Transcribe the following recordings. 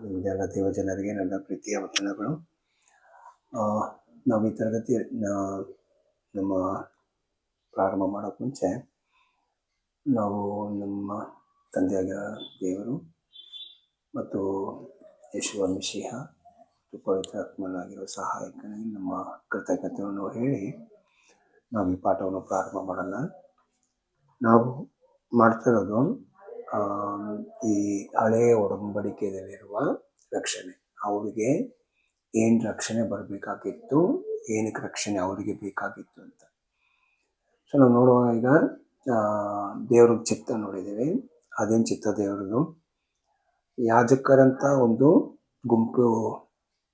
ನಿಮಗೆಲ್ಲ ದೇವಜನರಿಗೆ ನನ್ನ ಪ್ರೀತಿಯ ವಂದನೆಗಳು. ನಾವು ಈ ತರಗತಿ ನಮ್ಮ ಪ್ರಾರಂಭ ಮಾಡೋಕ್ಕೆ ಮುಂಚೆ ನಾವು ನಮ್ಮ ತಂದೆಯಾಗಿರೋ ದೇವರು ಮತ್ತು ಯೇಸುವ ಮಿಶಿಹ ಮತ್ತು ಪವಿತ್ರಾತ್ಮನಾಗಿರೋ ಸಹಾಯಕನಿಗೆ ನಮ್ಮ ಕೃತಜ್ಞತೆಯನ್ನು ಹೇಳಿ ನಾವು ಈ ಪಾಠವನ್ನು ಪ್ರಾರಂಭ ಮಾಡೋಣ. ನಾವು ಮಾಡ್ತಿರೋದು ಈ ಹಳೆಯ ಒಡಂಬಡಿಕೆಯಲ್ಲಿರುವ ರಕ್ಷಣೆ, ಅವರಿಗೆ ಏನು ರಕ್ಷಣೆ ಬರಬೇಕಾಗಿತ್ತು, ಏನಕ್ಕೆ ರಕ್ಷಣೆ ಅವರಿಗೆ ಬೇಕಾಗಿತ್ತು ಅಂತ. ಸೊ ನಾವು ನೋಡುವಾಗ ಈಗ ದೇವ್ರ ಚಿತ್ತ ನೋಡಿದ್ದೀವಿ. ಅದೇನು ಚಿತ್ತ ದೇವ್ರದ್ದು? ಯಾಜಕರಂತ ಒಂದು ಗುಂಪು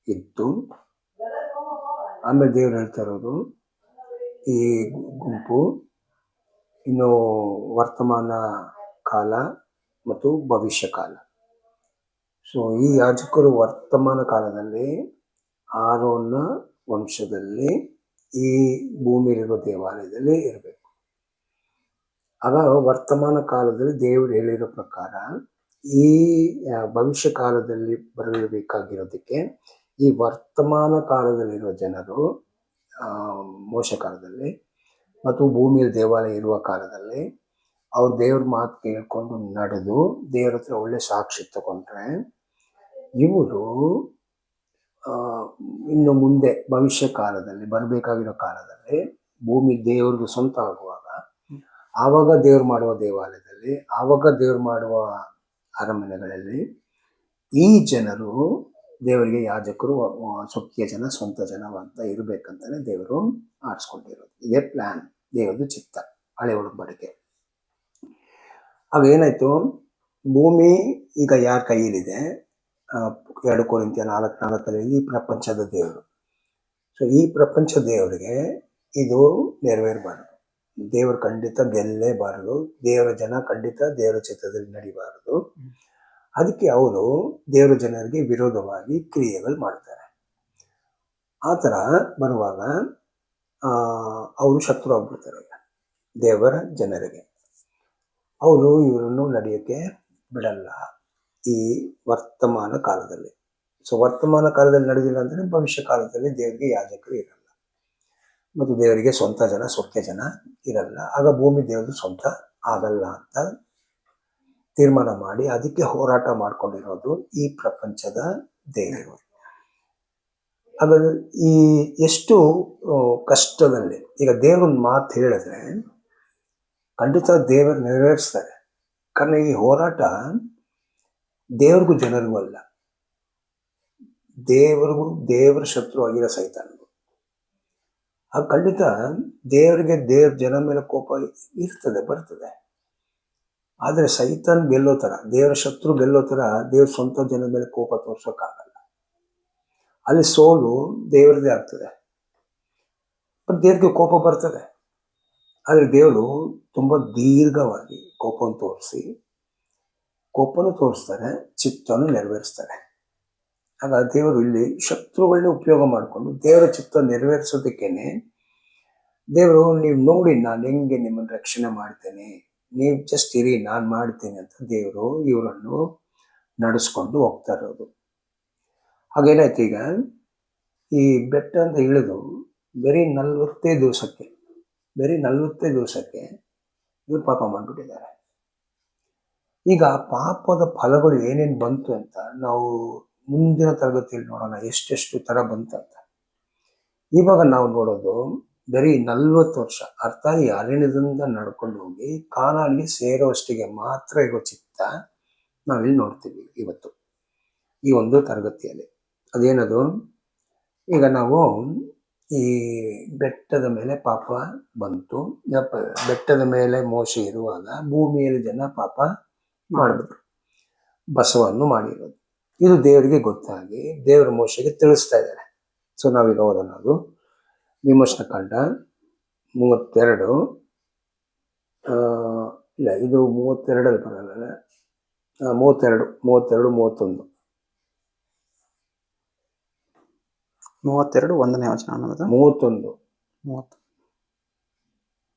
ಇತ್ತು. ಆಮೇಲೆ ದೇವ್ರು ಹೇಳ್ತಾ ಇರೋದು, ಈ ಗುಂಪು ಇನ್ನು ವರ್ತಮಾನ ಕಾಲ ಮತ್ತು ಭವಿಷ್ಯ ಕಾಲ. ಸೊ ಈ ಯಾಜಕರು ವರ್ತಮಾನ ಕಾಲದಲ್ಲಿ ಆರೋನ ವಂಶದಲ್ಲಿ ಈ ಭೂಮಿಯಲ್ಲಿರುವ ದೇವಾಲಯದಲ್ಲಿ ಇರಬೇಕು. ಆಗ ವರ್ತಮಾನ ಕಾಲದಲ್ಲಿ ದೇವರು ಹೇಳಿರೋ ಪ್ರಕಾರ ಈ ಭವಿಷ್ಯ ಕಾಲದಲ್ಲಿ ಬರಬೇಕಾಗಿರೋದಕ್ಕೆ ಈ ವರ್ತಮಾನ ಕಾಲದಲ್ಲಿರುವ ಜನರು ಮೋಶ ಕಾಲದಲ್ಲಿ ಮತ್ತು ಭೂಮಿಯಲ್ಲಿ ದೇವಾಲಯ ಇರುವ ಕಾಲದಲ್ಲಿ ಅವ್ರು ದೇವ್ರ ಮಾತು ಕೇಳ್ಕೊಂಡು ನಡೆದು ದೇವ್ರ ಹತ್ರ ಒಳ್ಳೆ ಸಾಕ್ಷಿ ತಗೊಂಡ್ರೆ ಇವರು ಇನ್ನು ಮುಂದೆ ಭವಿಷ್ಯ ಕಾಲದಲ್ಲಿ ಬರಬೇಕಾಗಿರೋ ಕಾಲದಲ್ಲಿ ಭೂಮಿ ದೇವ್ರಿಗೆ ಸ್ವಂತ ಆಗುವಾಗ, ಆವಾಗ ದೇವ್ರು ಮಾಡುವ ದೇವಾಲಯದಲ್ಲಿ, ಆವಾಗ ದೇವ್ರು ಮಾಡುವ ಅರಮನೆಗಳಲ್ಲಿ ಈ ಜನರು ದೇವರಿಗೆ ಯಾಜಕರು ಸೊಕ್ಕಿಯ ಜನ, ಸ್ವಂತ ಜನ ಅಂತ ಇರಬೇಕಂತಾನೆ ದೇವರು ಆರಿಸ್ಕೊಂಡಿರೋದು. ಇದೇ ಪ್ಲಾನ್, ದೇವರದು ಚಿತ್ತ, ಹಳೆ ಒಡಂಬಡಿಕೆ. ಅವೇನಾಯ್ತು, ಭೂಮಿ ಈಗ ಯಾರ ಕೈಯಲ್ಲಿದೆ? 2 ಕೊರಿಂಥಿಯ 4:4 ಈ ಪ್ರಪಂಚದ ದೇವರು. ಸೊ ಈ ಪ್ರಪಂಚ ದೇವರಿಗೆ ಇದು ನೆರವೇರಬಾರದು. ದೇವರು ಖಂಡಿತ ಗೆಲ್ಲೇಬಾರದು. ದೇವರ ಜನ ಖಂಡಿತ ದೇವರ ಚಿತ್ತದಲ್ಲಿ ನಡಿಬಾರದು. ಅದಕ್ಕೆ ಅವರು ದೇವರ ಜನರಿಗೆ ವಿರೋಧವಾಗಿ ಕ್ರಿಯೆಗಳು ಮಾಡ್ತಾರೆ. ಆ ಥರ ಬರುವಾಗ ಅವರು ಶತ್ರು ಆಗ್ಬಿಡ್ತಾರೆ ದೇವರ ಜನರಿಗೆ. ಅವರು ಇವರನ್ನು ನಡೆಯೋಕ್ಕೆ ಬಿಡಲ್ಲ ಈ ವರ್ತಮಾನ ಕಾಲದಲ್ಲಿ. ಸೊ ವರ್ತಮಾನ ಕಾಲದಲ್ಲಿ ನಡೆದಿಲ್ಲ ಅಂದರೆ ಭವಿಷ್ಯ ಕಾಲದಲ್ಲಿ ದೇವರಿಗೆ ಯಾಜಕರು ಇರಲ್ಲ ಮತ್ತು ದೇವರಿಗೆ ಸ್ವಂತ ಜನ, ಸೊಕ್ಕೆ ಜನ ಇರಲ್ಲ. ಆಗ ಭೂಮಿ ದೇವರು ಸ್ವಂತ ಆಗಲ್ಲ ಅಂತ ತೀರ್ಮಾನ ಮಾಡಿ ಅದಕ್ಕೆ ಹೋರಾಟ ಮಾಡ್ಕೊಂಡಿರೋದು ಈ ಪ್ರಪಂಚದ ದೇವರು. ಹಾಗಾದ್ರೆ ಈ ಎಷ್ಟು ಕಷ್ಟದಲ್ಲಿ ಈಗ ದೇವ್ರನ್ನ ಮಾತು ಹೇಳಿದ್ರೆ ಖಂಡಿತ ದೇವರು ನೆರವೇರಿಸ್ತಾರೆ. ಕಾರಣ ಈ ಹೋರಾಟ ದೇವ್ರಿಗೂ ಜನರಿಗೂ ಅಲ್ಲ, ದೇವರ ಶತ್ರು ಆಗಿರೋ ಸೈತಾನ್ಗೂ. ಆಗ ಖಂಡಿತ ದೇವರಿಗೆ ದೇವ್ರ ಜನ ಮೇಲೆ ಕೋಪ ಬರ್ತದೆ. ಆದರೆ ಸೈತಾನ್ ಗೆಲ್ಲೋ ಥರ, ದೇವರ ಶತ್ರು ಗೆಲ್ಲೋ ಥರ ದೇವ್ರ ಸ್ವಂತ ಜನದ ಮೇಲೆ ಕೋಪ ತೋರ್ಸೋಕ್ಕಾಗಲ್ಲ. ಅಲ್ಲಿ ಸೋಲು ದೇವರದೇ ಆಗ್ತದೆ. ದೇವ್ರಿಗೆ ಕೋಪ ಬರ್ತದೆ, ಆದರೆ ದೇವರು ತುಂಬ ದೀರ್ಘವಾಗಿ ಕೋಪವನ್ನು ತೋರಿಸ್ತಾರೆ, ಚಿತ್ತವನ್ನು ನೆರವೇರಿಸ್ತಾರೆ. ಆಗ ದೇವರು ಇಲ್ಲಿ ಶತ್ರುಗಳನ್ನ ಉಪಯೋಗ ಮಾಡಿಕೊಂಡು ದೇವರ ಚಿತ್ತ ನೆರವೇರಿಸೋದಕ್ಕೇನೆ ದೇವರು, ನೀವು ನೋಡಿ ನಾನು ಹೆಂಗೆ ನಿಮ್ಮನ್ನು ರಕ್ಷಣೆ ಮಾಡ್ತೇನೆ, ನೀವು ಜಸ್ಟ್ ಇರಿ, ನಾನು ಮಾಡ್ತೇನೆ ಅಂತ ದೇವರು ಇವರನ್ನು ನಡೆಸ್ಕೊಂಡು ಹೋಗ್ತಾ ಇರೋದು. ಹಾಗೇನಾಯ್ತು, ಈಗ ಈ ಬೆಟ್ಟ ಅಂತ ಇಳಿದು ಬರೀ 45 ದಿವಸಕ್ಕೆ ಇವರು ಪಾಪ ಮಾಡಿಬಿಟ್ಟಿದ್ದಾರೆ. ಈಗ ಪಾಪದ ಫಲಗಳು ಏನೇನು ಬಂತು ಅಂತ ನಾವು ಮುಂದಿನ ತರಗತಿಯಲ್ಲಿ ನೋಡೋಣ, ಎಷ್ಟೆಷ್ಟು ಥರ ಬಂತಂತ. ಇವಾಗ ನಾವು ನೋಡೋದು ಬರೀ 40 ವರ್ಷ, ಅರ್ಥ ಈ ಅರಣ್ಯದಿಂದ ನಡ್ಕೊಂಡು ಹೋಗಿ ಕಾನಾನಿಗೆ ಸೇರೋವಷ್ಟಿಗೆ ಮಾತ್ರ ಇರೋ ಚಿತ್ತ ನಾವಿಲ್ಲಿ ನೋಡ್ತೀವಿ ಇವತ್ತು ಈ ಒಂದು ತರಗತಿಯಲ್ಲಿ. ಅದೇನದು? ಈಗ ನಾವು ಈ ಬೆಟ್ಟದ ಮೇಲೆ ಪಾಪ ಬಂತು, ಬೆಟ್ಟದ ಮೇಲೆ ಮೋಶ ಇರುವಾಗ ಭೂಮಿಯಲ್ಲಿ ಜನ ಪಾಪ ಮಾಡಿಬಿಟ್ರು, ಬಸವನ್ನು ಮಾಡಿರೋದು. ಇದು ದೇವರಿಗೆ ಗೊತ್ತಾಗಿ ದೇವರ ಮೋಶೆಗೆ ತಿಳಿಸ್ತಾ ಇದ್ದಾರೆ. ಸೊ ನಾವೀಗ ಓದೋಣ, ಅದು ವಿಮೋಚನ ಕಾಂಡ 32, ಇಲ್ಲ ಇದು 32 ಬರಲ್ಲ, 32, 31. 32 1ನೇ ವಚನ ಅನ್ನೋದು 31.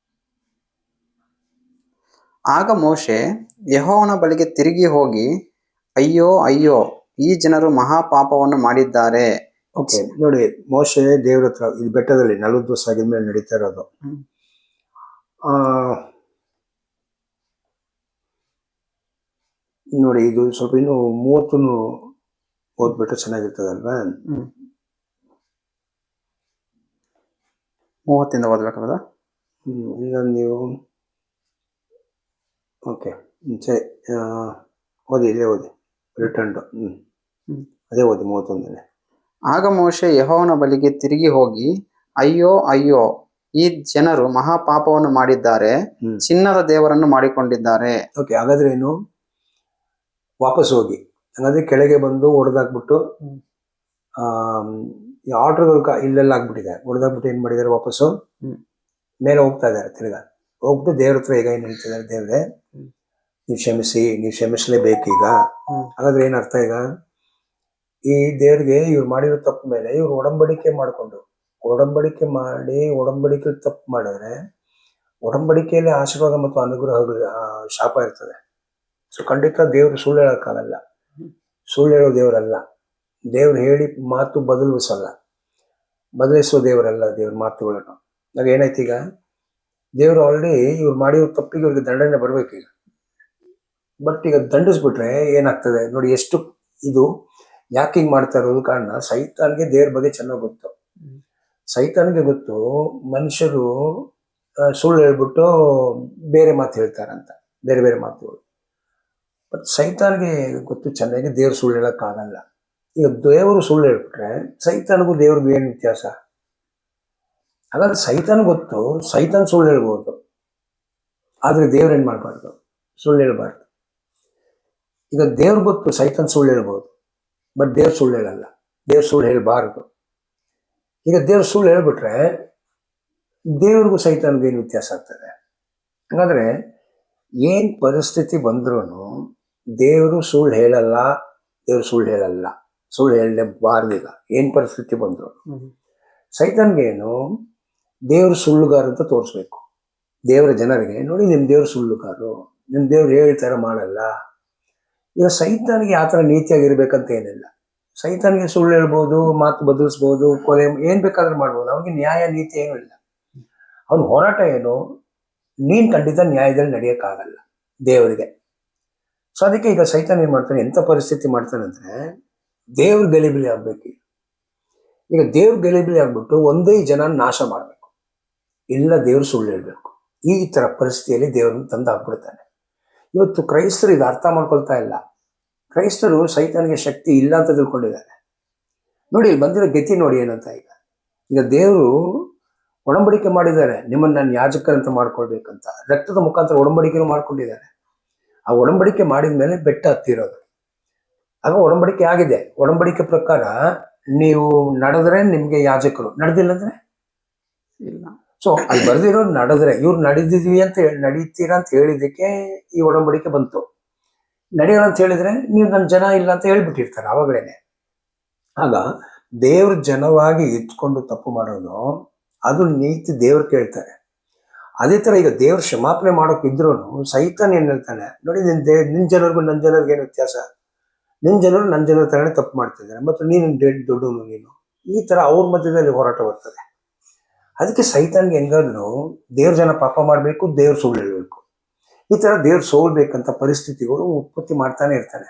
ಆಗ ಮೋಶೆ ಯೆಹೋವನ ಬಳಿಗೆ ತಿರುಗಿ ಹೋಗಿ, ಅಯ್ಯೋ ಅಯ್ಯೋ, ಈ ಜನರು ಮಹಾಪಾಪವನ್ನು ಮಾಡಿದ್ದಾರೆ. ಓಕೆ, ನೋಡಿ, ಮೋಶೆ ದೇವ್ರ ಹತ್ರ ಇದು ಬೆಟ್ಟದಲ್ಲಿ 40 ದಿವಸ ಆಗಿದ್ಮೇಲೆ ನಡೀತಾ ಇರೋದು. ಆ ನೋಡಿ, ಇದು ಸ್ವಲ್ಪ ಇನ್ನು 30 ಓದ್ಬಿಟ್ರೆ ಚೆನ್ನಾಗಿರ್ತದಲ್ವಾ? 30 ಓದ್ಬೇಕಾದ. ಈಗ ನೀವು ಓಕೆ ಸರಿ, ಓದಿ, ಇಲ್ಲೇ ಓದಿ, ರಿಟರ್ನ್ ಅದೇ ಓದಿ 31. ಆಗ ಮೋಶೆ ಯೆಹೋವನ ಬಳಿಗೆ ತಿರುಗಿ ಹೋಗಿ, ಅಯ್ಯೋ ಅಯ್ಯೋ, ಈ ಜನರು ಮಹಾಪಾಪವನ್ನು ಮಾಡಿದ್ದಾರೆ, ಚಿನ್ನದ ದೇವರನ್ನು ಮಾಡಿಕೊಂಡಿದ್ದಾರೆ. ಓಕೆ, ಹಾಗಾದ್ರೆ ಏನು? ವಾಪಸ್ ಹೋಗಿ, ಹಾಗಾದ್ರೆ ಕೆಳಗೆ ಬಂದು ಹೊಡೆದಾಕ್ಬಿಟ್ಟು ಆರ್ಡರ್ಗಳು ಇಲ್ಲೆಲ್ಲ ಆಗ್ಬಿಟ್ಟಿದೆ, ಹೊಡೆದಾಕ್ಬಿಟ್ಟು ಏನ್ ಮಾಡಿದ್ದಾರೆ, ವಾಪಸ್ಸು ಮೇಲೆ ಹೋಗ್ತಾ ಇದ್ದಾರೆ. ತಿರ್ಗಾ ಹೋಗ್ಬಿಟ್ಟು ದೇವ್ರ ಹತ್ರ ಈಗ ಏನ್ ಹೇಳ್ತಿದ್ದಾರೆ, ದೇವ್ರೆ ನೀವು ಕ್ಷಮಿಸಿ, ನೀವು ಕ್ಷಮಿಸ್ಲೇಬೇಕು ಈಗ. ಹಾಗಾದ್ರೆ ಏನ್ ಅರ್ಥ? ಈಗ ಈ ದೇವ್ರಿಗೆ ಇವ್ರು ಮಾಡಿರೋ ತಪ್ಪು ಮೇಲೆ ಇವ್ರು ಒಡಂಬಡಿಕೆ ಮಾಡಿ ಒಡಂಬಡಿಕೆ ತಪ್ಪು ಮಾಡಿದ್ರೆ ಒಡಂಬಡಿಕೆಯಲ್ಲಿ ಆಶೀರ್ವಾದ ಮತ್ತು ಅನುಗ್ರಹ ಶಾಪ ಇರ್ತದೆ. ಸೊ ಖಂಡಿತ ದೇವ್ರು ಸುಳ್ಳು ಹೇಳಕ್ಕಾಗಲ್ಲ, ಸುಳ್ಳು ಹೇಳೋ ದೇವರಲ್ಲ. ದೇವ್ರು ಹೇಳಿ ಮಾತು ಬದಲಿಸೋ ದೇವರಲ್ಲ. ದೇವ್ರ ಮಾತುಗಳನ್ನು ಆಗ ಏನಾಯ್ತು, ಈಗ ದೇವ್ರು ಆಲ್ರೆಡಿ ಇವ್ರು ಮಾಡಿರೋ ತಪ್ಪಿಗೆ ಇವ್ರಿಗೆ ದಂಡನೆ ಬರ್ಬೇಕೀಗ. ಬಟ್ ಈಗ ದಂಡಿಸ್ಬಿಟ್ರೆ ಏನಾಗ್ತದೆ ನೋಡಿ, ಎಷ್ಟು ಇದು ಯಾಕೆ ಹಿಂಗ್ ಮಾಡ್ತಾ ಇರೋದು ಕಾರಣ, ಸೈತಾನ್ಗೆ ದೇವ್ರ ಬಗ್ಗೆ ಚೆನ್ನಾಗಿ ಗೊತ್ತು. ಸೈತಾನ್ಗೆ ಗೊತ್ತು ಮನುಷ್ಯರು ಸುಳ್ಳು ಹೇಳ್ಬಿಟ್ಟು ಬೇರೆ ಮಾತು ಹೇಳ್ತಾರಂತ, ಬೇರೆ ಬೇರೆ ಮಾತುಗಳು. ಬಟ್ ಸೈತಾನ್ಗೆ ಗೊತ್ತು ಚೆನ್ನಾಗಿ ದೇವ್ರು ಸುಳ್ಳು ಹೇಳಕ್ಕಾಗಲ್ಲ. ಈಗ ದೇವರು ಸುಳ್ಳು ಹೇಳ್ಬಿಟ್ರೆ ಸೈತಾನ್ಗೂ ದೇವ್ರಿಗೂ ಏನು ವ್ಯತ್ಯಾಸ? ಹಾಗಾದ್ರೆ ಸೈತಾನ್ ಗೊತ್ತು, ಸೈತಾನ್ ಸುಳ್ಳು ಹೇಳ್ಬೋದು, ಆದ್ರೆ ದೇವ್ರ ಏನ್ ಮಾಡ್ಬಾರ್ದು, ಸುಳ್ಳು ಹೇಳ್ಬಾರ್ದು. ಈಗ ದೇವ್ರ ಗೊತ್ತು ಸೈತಾನ್ ಸುಳ್ಳು ಹೇಳ್ಬೋದು, ಬಟ್ ದೇವ್ರ ಸುಳ್ಳು ಹೇಳಲ್ಲ, ದೇವ್ರ ಸುಳ್ಳು ಹೇಳ್ಬಾರ್ದು. ಈಗ ದೇವ್ರ ಸುಳ್ಳು ಹೇಳ್ಬಿಟ್ರೆ ದೇವ್ರಿಗೂ ಸೈತಾನ್ಗೂ ಏನು ವ್ಯತ್ಯಾಸ ಆಗ್ತದೆ? ಹಾಗಾದ್ರೆ ಏನ್ ಪರಿಸ್ಥಿತಿ ಬಂದ್ರು ದೇವರು ಸುಳ್ಳು ಹೇಳಲ್ಲ, ಸುಳ್ಳು ಹೇಳಲೇಬಾರ್ದು. ಈಗ ಏನ್ ಪರಿಸ್ಥಿತಿ ಬಂದ್ರು ಸೈತಾನ್ಗೆ ಏನು, ದೇವ್ರು ಸುಳ್ಳುಗಾರ ಅಂತ ತೋರಿಸ್ಬೇಕು ದೇವರ ಜನರಿಗೆ. ನೋಡಿ, ನಿಮ್ ದೇವ್ರು ಸುಳ್ಳುಗಾರು, ನಿಮ್ ದೇವ್ರು ಹೇಳ್ತಾರ ಮಾಡಲ್ಲ. ಈಗ ಸೈತಾನ್ಗೆ ಆ ಥರ ನೀತಿಯಾಗಿರ್ಬೇಕಂತ ಏನಿಲ್ಲ. ಸೈತಾನ್ಗೆ ಸುಳ್ಳು ಹೇಳ್ಬೋದು, ಮಾತು ಬದಲಿಸ್ಬೋದು, ಕೊಲೆ ಏನ್ ಬೇಕಾದ್ರೂ ಮಾಡ್ಬೋದು. ಅವ್ನಿಗೆ ನ್ಯಾಯ ನೀತಿ ಏನೂ ಇಲ್ಲ. ಅವ್ನ ಹೋರಾಟ ಏನು, ನೀನ್ ಖಂಡಿತ ನ್ಯಾಯದಲ್ಲಿ ನಡೆಯಕ್ಕಾಗಲ್ಲ ದೇವರಿಗೆ. ಸೊ ಅದಕ್ಕೆ ಈಗ ಸೈತಾನ್ ಏನ್ ಮಾಡ್ತಾನೆ, ಎಂಥ ಪರಿಸ್ಥಿತಿ ಮಾಡ್ತಾನಂದ್ರೆ ದೇವ್ರ ಗಲಿಬಿಲಿ ಆಗ್ಬೇಕು. ಈಗ ದೇವ್ರ ಗಲಿಬಿಲಿ ಆಗ್ಬಿಟ್ಟು ಒಂದೇ ಜನ ನಾಶ ಮಾಡ್ಬೇಕು, ಇಲ್ಲ ದೇವ್ರು ಸುಳ್ಳು ಹೇಳ್ಬೇಕು. ಈ ತರ ಪರಿಸ್ಥಿತಿಯಲ್ಲಿ ದೇವ್ರನ್ನ ತಂದು ಹಾಕ್ಬಿಡ್ತಾನೆ. ಇವತ್ತು ಕ್ರೈಸ್ತರು ಇದು ಅರ್ಥ ಮಾಡ್ಕೊಳ್ತಾ ಇಲ್ಲ. ಕ್ರೈಸ್ತರು ಸೈತಾನ್ಗೆ ಶಕ್ತಿ ಇಲ್ಲ ಅಂತ ತಿಳ್ಕೊಂಡಿದ್ದಾರೆ. ನೋಡಿ, ಇಲ್ಲಿ ಬಂದಿರೋ ಗತಿ ನೋಡಿ ಏನಂತ. ಈಗ ದೇವರು ಒಡಂಬಡಿಕೆ ಮಾಡಿದ್ದಾರೆ, ನಿಮ್ಮನ್ನ ನಾನು ಯಾಜಕರಂತ ಮಾಡ್ಕೊಳ್ಬೇಕಂತ, ರಕ್ತದ ಮುಖಾಂತರ ಒಡಂಬಡಿಕೆನೂ ಮಾಡ್ಕೊಂಡಿದ್ದಾರೆ. ಆ ಒಡಂಬಡಿಕೆ ಮಾಡಿದ ಮೇಲೆ ಬೆಟ್ಟ ಹತ್ತಿರೋದು. ಆಗ ಒಡಂಬಡಿಕೆ ಆಗಿದೆ. ಒಡಂಬಡಿಕೆ ಪ್ರಕಾರ ನೀವು ನಡೆದ್ರೆ ನಿಮ್ಗೆ ಯಾಜಕರು, ನಡೆದಿಲ್ಲ ಅಂದ್ರೆ ಇಲ್ಲ. ಸೊ ಅಲ್ಲಿ ಬರ್ದಿರೋರು ನಡೆದ್ರೆ, ಇವ್ರು ನಡೀತೀರಾ ಅಂತ ಹೇಳಿದಕ್ಕೆ ಈ ಒಡಂಬಡಿಕೆ ಬಂತು. ನಡೆಯೋಣ ಅಂತ ಹೇಳಿದ್ರೆ ನೀವು ನನ್ನ ಜನ ಇಲ್ಲ ಅಂತ ಹೇಳ್ಬಿಟ್ಟಿರ್ತಾರೆ ಅವಾಗಲೇನೆ. ಆಗ ದೇವ್ರ ಜನವಾಗಿ ಇಟ್ಕೊಂಡು ತಪ್ಪು ಮಾಡೋದು, ಅದು ನೀತಿ ದೇವ್ರು ಕೇಳ್ತಾರೆ. ಅದೇ ತರ ಈಗ ದೇವ್ರ ಕ್ಷಮಾಪಣೆ ಮಾಡೋಕಿದ್ರು ಸೈತಾನ್ ಏನ್ ಹೇಳ್ತಾನೆ, ನೋಡಿ, ನಿನ್ ಜನರಿಗೂ ನನ್ನ ಜನರಿಗೆ ಏನು ವ್ಯತ್ಯಾಸ? ನಿನ್ ಜನರು ನನ್ನ ಜನರ ತರನೇ ತಪ್ಪು ಮಾಡ್ತಿದ್ದಾರೆ, ಮತ್ತು ನೀನು ದೊಡ್ಡವನು ನೀನು. ಈ ತರ ಅವ್ರ ಮಧ್ಯದಲ್ಲಿ ಹೋರಾಟ ಬರ್ತದೆ. ಅದಕ್ಕೆ ಸೈತಾನ್ಗೆ ಹೆಂಗಾದ್ರು ದೇವ್ರ ಜನ ಪಾಪ ಮಾಡ್ಬೇಕು, ದೇವ್ರ ಸುಳ್ಳು ಹೇಳ್ಬೇಕು, ಈ ತರ ದೇವ್ರ ಸೋಲ್ಬೇಕಂತ ಪರಿಸ್ಥಿತಿಗಳು ಉತ್ಪತ್ತಿ ಮಾಡ್ತಾನೆ ಇರ್ತಾನೆ.